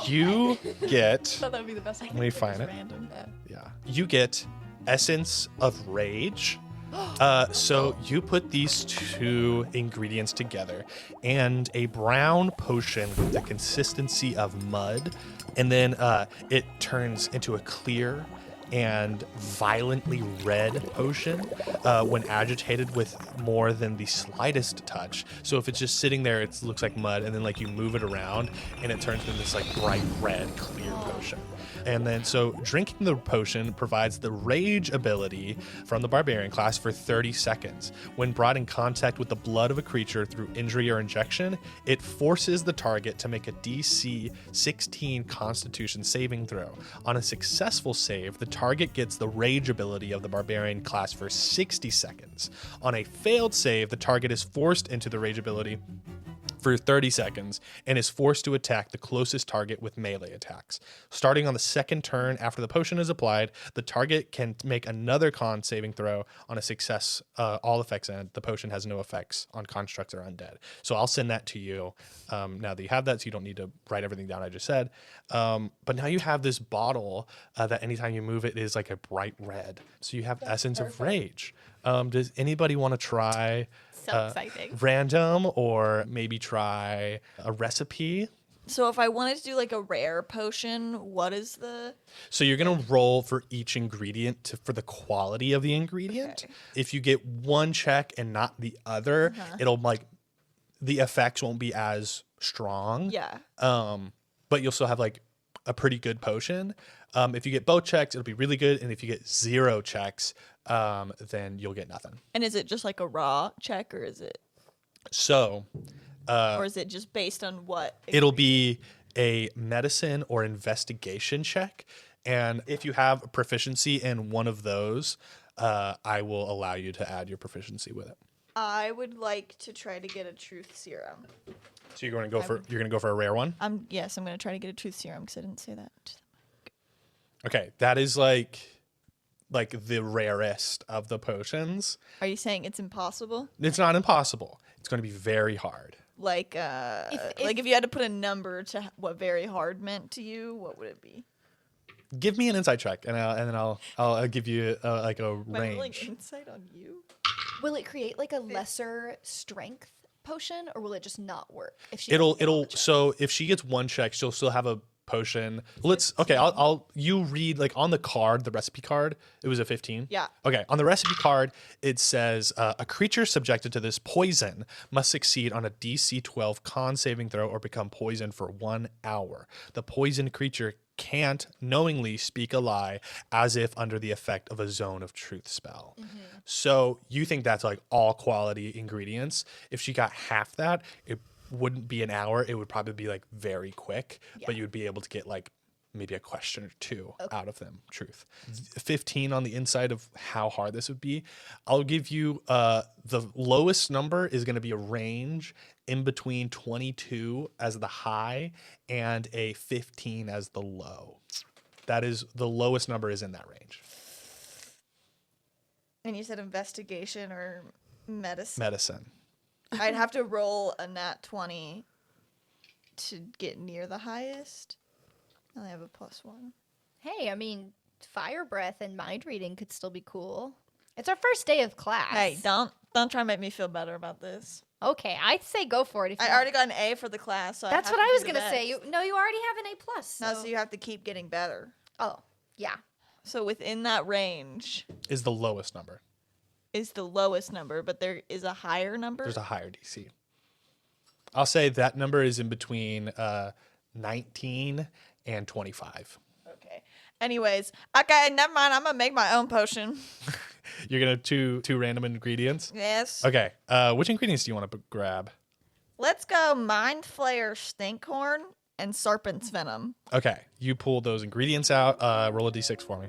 You get. thought that would be the best. Let me find it. Random. Yeah. You get essence of rage. So you put these two ingredients together and a brown potion with the consistency of mud, and then it turns into a clear and violently red potion when agitated with more than the slightest touch. So if it's just sitting there, it looks like mud, and then like you move it around and it turns into this like bright red clear potion. And then so drinking the potion provides the rage ability from the barbarian class for 30 seconds. When brought in contact with the blood of a creature through injury or injection, it forces the target to make a DC 16 Constitution saving throw. On a successful save, the target gets the rage ability of the barbarian class for 60 seconds. On a failed save, the target is forced into the rage ability for 30 seconds and is forced to attack the closest target with melee attacks. Starting on the second turn after the potion is applied, the target can make another con saving throw. On a success, all effects end. The potion has no effects on constructs or undead. So I'll send that to you now that you have that, so you don't need to write everything down I just said. But now you have this bottle that anytime you move it is like a bright red. So you have Essence of Rage. Does anybody want to try So exciting. random or maybe try a recipe? So if I wanted to do like a rare potion, what is the... So you're going to roll for each ingredient for the quality of the ingredient. Okay. If you get one check and not the other, it'll like the effects won't be as strong. Yeah. But you'll still have like a pretty good potion. If you get both checks, it'll be really good. And if you get 0 checks, then you'll get nothing. And is it just like a raw check, or is it... So or is it just based on what? it'll be a medicine or investigation check. And if you have a proficiency in one of those, I will allow you to add your proficiency with it. I would like to try to get a truth serum. So you're going to go for a rare one? I'm going to try to get a truth serum because I didn't say that. Okay, that is like the rarest of the potions. Are you saying it's impossible? It's not impossible. It's going to be very hard. Like if you had to put a number to what very hard meant to you, what would it be? Give me an insight check, and then I'll give you like a Am I range. rolling insight on you? Will it create like a lesser strength potion, or will it just not work? If she It'll so if she gets one check, she'll still have a potion. I'll you read like on the card, the recipe card, it was a 15. Yeah. Okay, on the recipe card it says a creature subjected to this poison must succeed on a DC 12 con saving throw or become poisoned for 1 hour. The poisoned creature can't knowingly speak a lie as if under the effect of a zone of truth spell. So you think that's like all quality ingredients. If she got half that, it wouldn't be an hour. It would probably be like very quick, but you would be able to get like maybe a question or two out of them. Truth. 15 on the inside of how hard this would be. I'll give you the lowest number is going to be a range in between 22 as the high and a 15 as the low. That is the lowest number is in that range. And you said investigation or medicine? Medicine. I'd have to roll a nat 20 to get near the highest. I only have a +1. Hey, I mean, fire breath and mind reading could still be cool. It's our first day of class. Hey, don't try to make me feel better about this. Okay, I'd say go for it. If you I already got an A for the class, so That's I have what to I was do the gonna say. best. You already have an A+. So. No, so you have to keep getting better. Oh, yeah. So within that range Is the lowest number. is the lowest number, but there is a higher number. There's a higher DC. I'll say that number is in between 19 and 25. Okay. Anyways, okay, never mind. I'm gonna make my own potion. You're gonna two random ingredients. Yes. Okay. Which ingredients do you want to grab? Let's go Mind Flayer Stinkhorn and Serpent's Venom. Okay. You pull those ingredients out. Roll a d6 for me.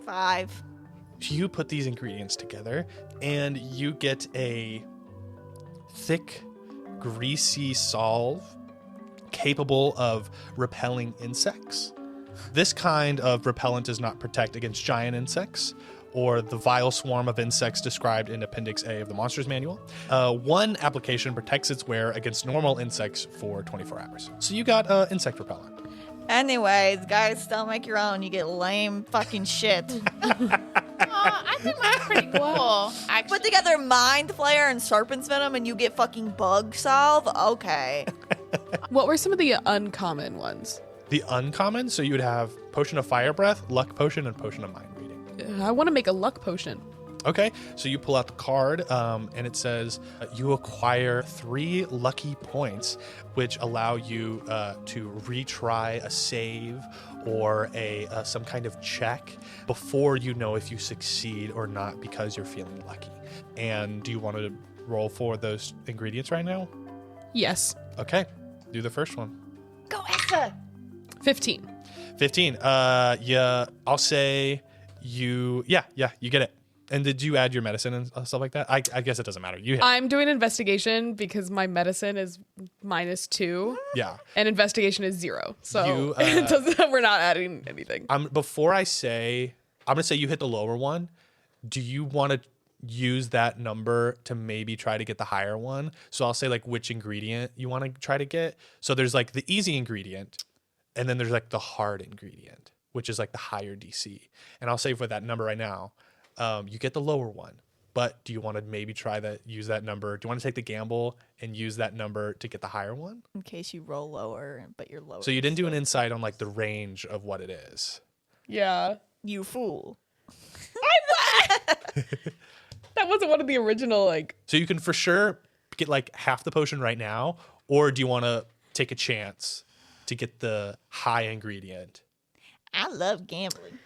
5. You put these ingredients together, and you get a thick, greasy salve capable of repelling insects. This kind of repellent does not protect against giant insects or the vile swarm of insects described in Appendix A of the Monsters Manual. One application protects its wearer against normal insects for 24 hours. So you got insect repellent. Anyways, guys, don't make your own. You get lame fucking shit. I think mine's pretty cool. Actually, Put together Mind Flayer and Serpent's Venom and you get fucking Bug Salve? Okay. What were some of the uncommon ones? The uncommon, so you would have Potion of Fire Breath, Luck Potion, and Potion of Mind Reading. I want to make a luck potion. Okay, so you pull out the card, and it says you acquire 3 lucky points, which allow you to retry a save or some kind of check before you know if you succeed or not because you're feeling lucky. And do you want to roll for those ingredients right now? Yes. Okay, do the first one. Go, Essa! 15. 15. Yeah, I'll say you get it. And did you add your medicine and stuff like that? I guess it doesn't matter. You hit. I'm doing investigation because my medicine is -2. Yeah. And investigation is 0. So You, it doesn't, we're not adding anything. Before I say, I'm going to say you hit the lower one. Do you want to use that number to maybe try to get the higher one? So I'll say like which ingredient you want to try to get. So there's like the easy ingredient, and then there's like the hard ingredient, which is like the higher DC. And I'll say for that number right now, you get the lower one, but do you want to maybe use that number? Do you want to take the gamble and use that number to get the higher one? In case you roll lower, but you're lower. So you didn't do an insight on like the range of what it is. Yeah. You fool. That wasn't one of the original, like... So you can for sure get like half the potion right now, or do you want to take a chance to get the high ingredient? I love gambling.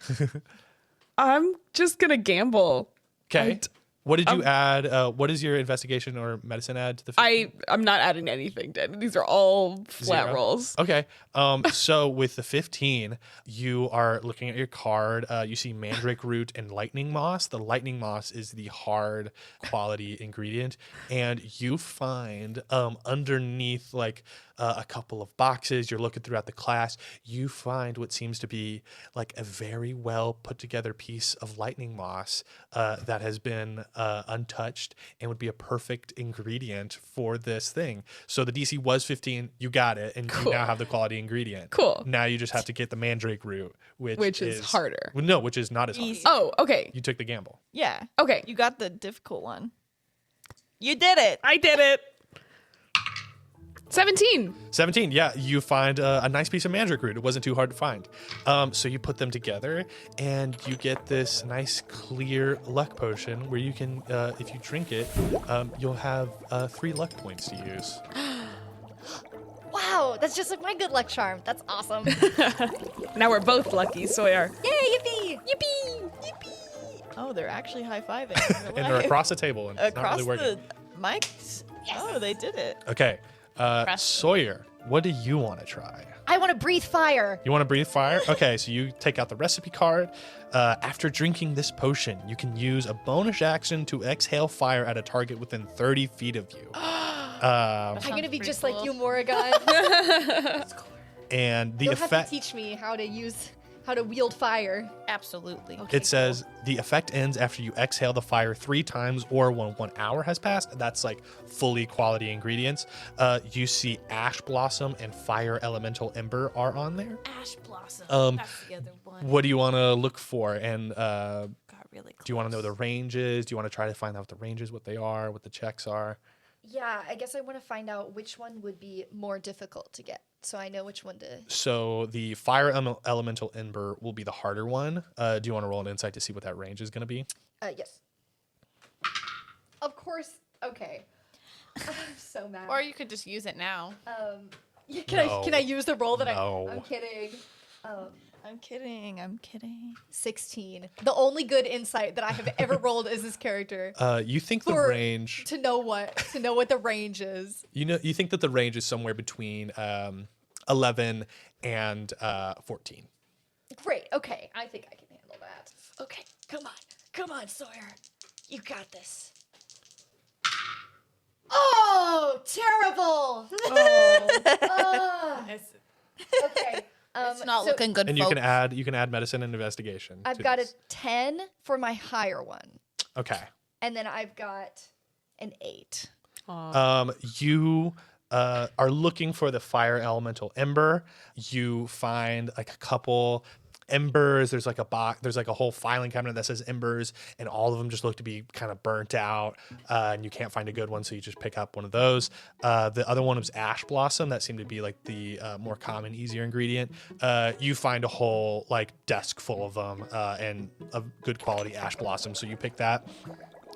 I'm just going to gamble. Okay. What did you add? What is your investigation or medicine add to the 15? I'm not adding anything, Dan. These are all flat 0? rolls. Okay. So with the 15, you are looking at your card. You see mandrake root and lightning moss. The lightning moss is the hard quality ingredient. And you find underneath like a couple of boxes, you're looking throughout the class, you find what seems to be like a very well put together piece of lightning moss that has been untouched and would be a perfect ingredient for this thing. So the DC was 15, you got it, and Cool. you now have the quality ingredient. Cool. Now you just have to get the mandrake root, which is harder. Well, no, which is not as hard. Easy. Oh, okay. You took the gamble. Yeah. Okay. You got the difficult one. You did it. I did it. 17. 17, yeah, you find a nice piece of mandrake root. It wasn't too hard to find. So you put them together, and you get this nice, clear luck potion where you can, if you drink it, you'll have 3 luck points to use. Wow, that's just like my good luck charm. That's awesome. Now we're both lucky, Sawyer. Yay, yippee! Yippee! Yippee. Oh, they're actually high-fiving. in real And they're life. across the table, and it's not Across really working. the mics. Oh, they did it. Okay, Sawyer, what do you want to try? I want to breathe fire. You want to breathe fire? Okay, so you take out the recipe card. After drinking this potion, you can use a bonus action to exhale fire at a target within 30 feet of you. I'm going to be pretty just cool. like you, Morrigan. And the You'll have effect... to teach me how to wield fire. Absolutely. It says the effect ends after you exhale the fire 3 times or when 1 hour has passed. That's like fully quality ingredients. You see ash blossom and fire elemental ember are on there. Ash blossom. That's the other one. What do you want to look for? And Got really close. do you want to know the ranges? Do you want to try to find out the ranges, what they are, what the checks are? Yeah, I guess I want to find out which one would be more difficult to get, so I know which one to... So the fire elemental ember will be the harder one. Do you want to roll an insight to see what that range is going to be? Yes. Of course. Okay. I'm so mad. Or you could just use it now. Yeah, can I use the roll that No. I'm kidding. I'm kidding. 16. The only good insight that I have ever rolled as this character You think the For- range... to know what the range is. You think that the range is somewhere between 11 and 14. Great. Okay. I think I can handle that. Okay. Come on, Sawyer. You got this. Oh, terrible. Oh. Okay. It's not so looking good, And folks. you can add medicine and investigation. I've to got this. a 10 for my higher one. Okay. And then I've got an 8. You are looking for the fire elemental ember. You find like a couple embers. There's like a box. There's like a whole filing cabinet that says embers, and all of them just look to be kind of burnt out. And you can't find a good one, so you just pick up one of those. The other one was ash blossom. That seemed to be like the more common, easier ingredient. You find a whole like desk full of them and of good quality ash blossom. So you pick that.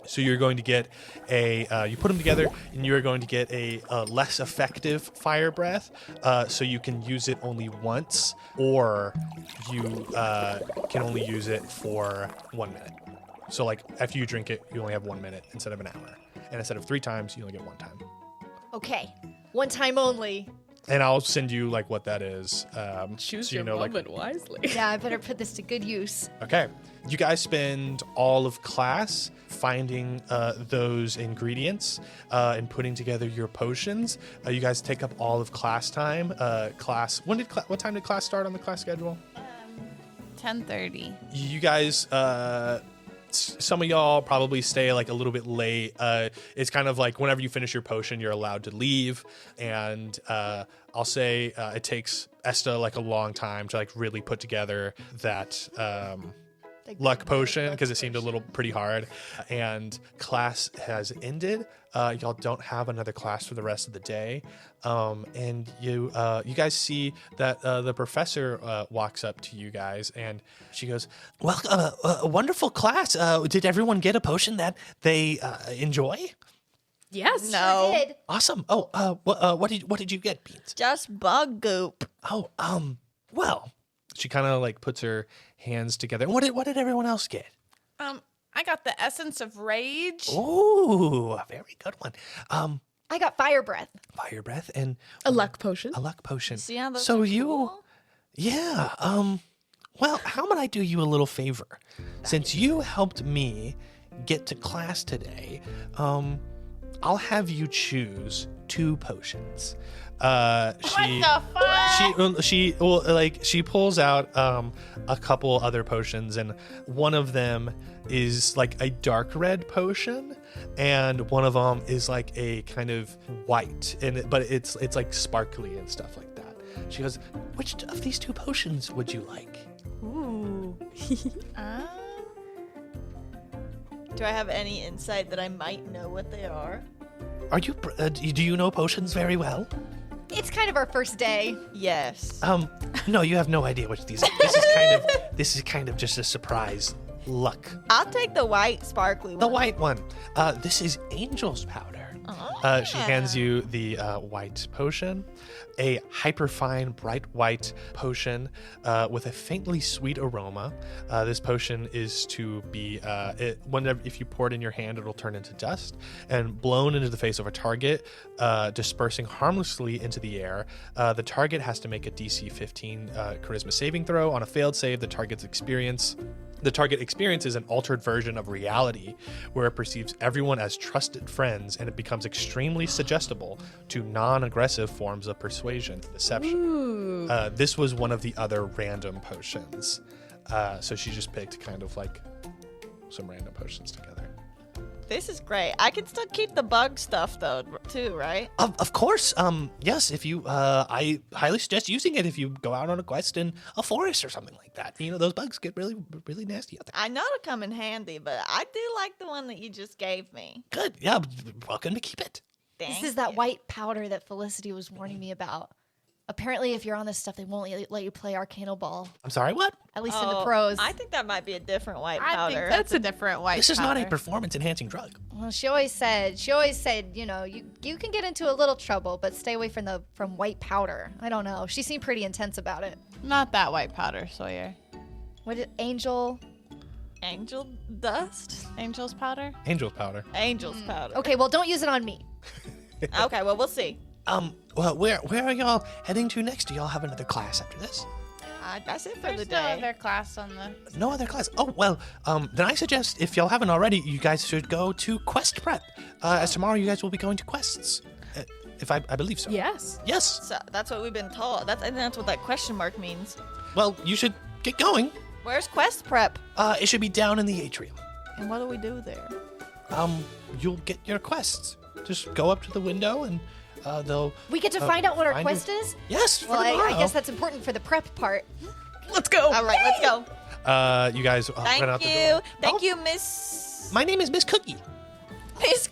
So you're going to get you put them together, and you're going to get a less effective fire breath. So you can use it only once, or you can only use it for 1 minute. So like after you drink it, you only have 1 minute instead of an hour. And instead of 3 times, you only get 1 time. Okay. 1 time only. And I'll send you like what that is. Choose so you your know, moment wisely. Yeah, I better put this to good use. Okay. You guys spend all of class finding those ingredients and putting together your potions. You guys take up all of class time. What time did class start on the class schedule? 10:30. You guys, some of y'all probably stay like a little bit late. It's kind of like whenever you finish your potion, you're allowed to leave. And I'll say it takes Esta like a long time to like really put together that luck potion because it seemed a little pretty hard. And class has ended. Y'all don't have another class for the rest of the day. And you guys see that the professor walks up to you guys and she goes, Well, a wonderful class. Did everyone get a potion that they enjoy? Yes. No. Did. Awesome. Oh, what did you get, Beans? Just bug goop. Oh, well, she kind of like puts her hands together. what did everyone else get? I got the essence of rage. Ooh, a very good one. I got fire breath. Fire breath and A luck potion. a luck potion. See how those So are you, cool? yeah. Well, how about I do you a little favor? Since you helped me get to class today, I'll have you choose 2 potions. She pulls out a couple other potions, and one of them is like a dark red potion, and one of them is like a kind of white, but it's like sparkly and stuff like that. She goes, Which of these 2 potions would you like? Ooh. Do I have any insight that I might know what they are? Are you? Do you know potions very well? It's kind of our first day. Yes. No, you have no idea what these are. This is kind of just a surprise luck. I'll take the white sparkly one. The white one. This is Angel's Powder. she hands you the white potion, a hyperfine bright white potion with a faintly sweet aroma. This potion is to be, whenever if you pour it in your hand, it'll turn into dust and blown into the face of a target, dispersing harmlessly into the air. The target has to make a DC 15 charisma saving throw. On a failed save, the target experiences an altered version of reality where it perceives everyone as trusted friends, and it becomes extremely suggestible to non-aggressive forms of persuasion and deception. This was one of the other random potions. So she just picked kind of like some random potions together. This is great. I can still keep the bug stuff though, too, right? Of course. Yes. If you, I highly suggest using it if you go out on a quest in a forest or something like that. You know, those bugs get really, really nasty out there. I know it'll come in handy, but I do like the one that you just gave me. Good. Yeah. Welcome to keep it. This Thank is that you. white powder that Felicity was warning me about. Apparently, if you're on this stuff, they won't let you play Arcano Ball. I'm sorry. What? At least in the Oh, pros. I think that might be a different white I powder. think that's a different white This is not a powder. performance enhancing drug. Well, she always said, you know, you can get into a little trouble, but stay away from white powder. I don't know. She seemed pretty intense about it. Not that white powder, Sawyer. What did Angel? Angel dust? Angel's powder? Angel's powder. Angel's powder. Okay, well, don't use it on me. Okay, well, we'll see. Well, where are y'all heading to next? Do y'all have another class after this? That's it for There's the no day. other class on the... No other class. Oh, well, then I suggest if y'all haven't already, you guys should go to quest prep. As tomorrow you guys will be going to quests. If I believe so. Yes. Yes. So that's what we've been told. I think that's what that question mark means. Well, you should get going. Where's quest prep? It should be down in the atrium. And what do we do there? You'll get your quests. Just go up to the window and they'll. We get to find out what our find quest you- is? Yes. Well, for tomorrow. I guess that's important for the prep part. Let's go. All right, let's go. You guys run out the door. Thank Oh, you, Miss My name is Miss Cookie.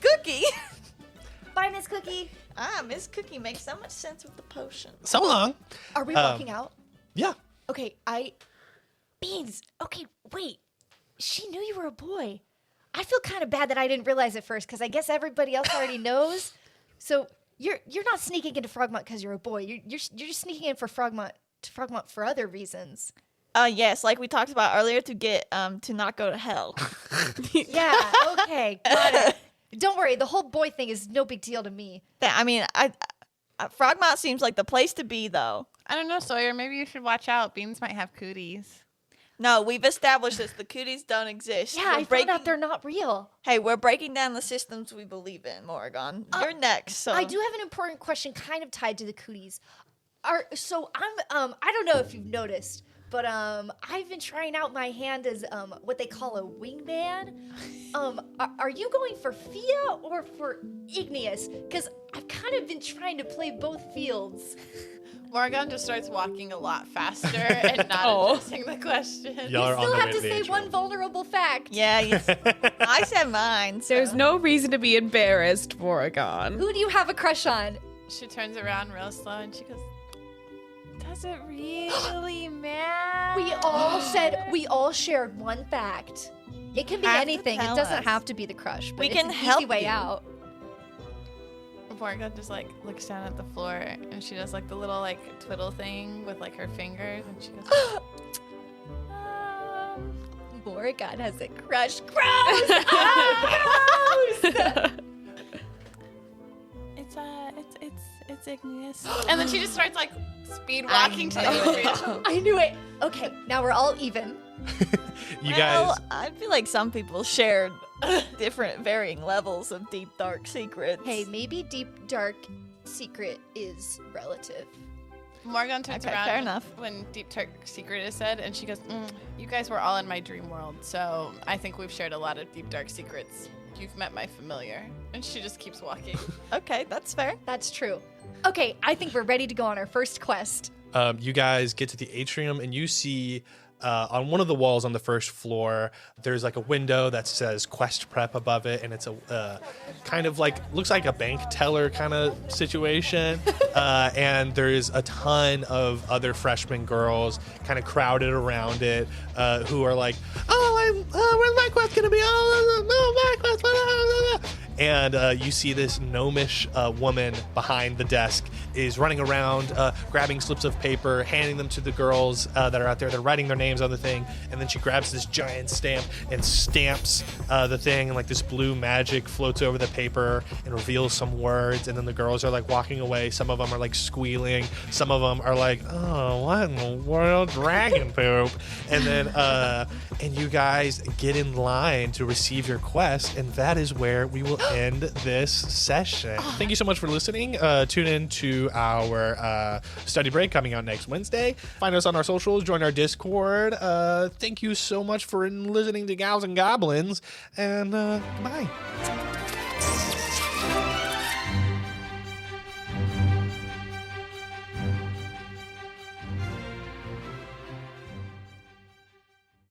Cookie. Bye, Miss Cookie. Miss Cookie makes so much sense with the potion. So long. Are we walking out? Yeah. Okay, Beans, okay, wait. She knew you were a boy. I feel kind of bad that I didn't realize it first, because I guess everybody else already knows. So you're not sneaking into Frogmont because you're a boy. You're just sneaking in for Frogmont for other reasons. Yes, like we talked about earlier, to get to not go to hell. Yeah, okay, got it. Don't worry, the whole boy thing is no big deal to me. I mean, Frogmont seems like the place to be, though. I don't know, Sawyer. Maybe you should watch out. Beans might have cooties. No, we've established this. The cooties don't exist. Yeah, I found out they're not real. Hey, we're breaking down the systems we believe in, Morrigan. You're next. So I do have an important question kind of tied to the cooties. I don't know if you've noticed, but I've been trying out my hand as what they call a wingman. Are you going for Fia or for Igneous? Because I've kind of been trying to play both fields. Morgan just starts walking a lot faster and not addressing the question. Y'all are You still on the have way to the say atrium. one vulnerable fact. Yeah, I said mine. So. There's no reason to be embarrassed, Morrigan. Who do you have a crush on? She turns around real slow and she goes, "Does it really matter?" We all shared one fact. It can be Have to anything. It tell doesn't us. have to be the crush. But We We it's can an help easy way you. out. Morgan just like looks down at the floor and she does like the little like twiddle thing with like her fingers and she goes, Morrigan has a crush. Gross! Gross! It's igneous. And then she just starts like speed walking to the atrium. I knew it. Okay, now we're all even. You Well, guys. I feel like some people shared different, varying levels of deep, dark secrets. Hey, maybe deep, dark secret is relative. Morgan turns Okay, around fair enough. when Deep Dark Secret is said, and she goes, "You guys were all in my dream world, so I think we've shared a lot of deep, dark secrets. You've met my familiar." And she just keeps walking. Okay, that's fair. That's true. Okay, I think we're ready to go on our first quest. You guys get to the atrium and you see on one of the walls on the first floor, there's like a window that says quest prep above it. And it's a kind of like, looks like a bank teller kind of situation. And there's a ton of other freshman girls kind of crowded around it who are like, where's my quest going to be? Oh, my quest. Blah, blah, blah. And you see this gnomish woman behind the desk is running around, grabbing slips of paper, handing them to the girls that are out there. They're writing their names on the thing, and then she grabs this giant stamp and stamps the thing, and like this blue magic floats over the paper and reveals some words. And then the girls are like walking away. Some of them are like squealing. Some of them are like, "Oh, what in the world, dragon poop!" And then and you guys get in line to receive your quest, and that is where we will end this session. Thank you so much for listening. Tune in to our study break coming out next Wednesday. Find us on our socials, join our Discord. Thank you so much for listening to Gals and Goblins, and bye.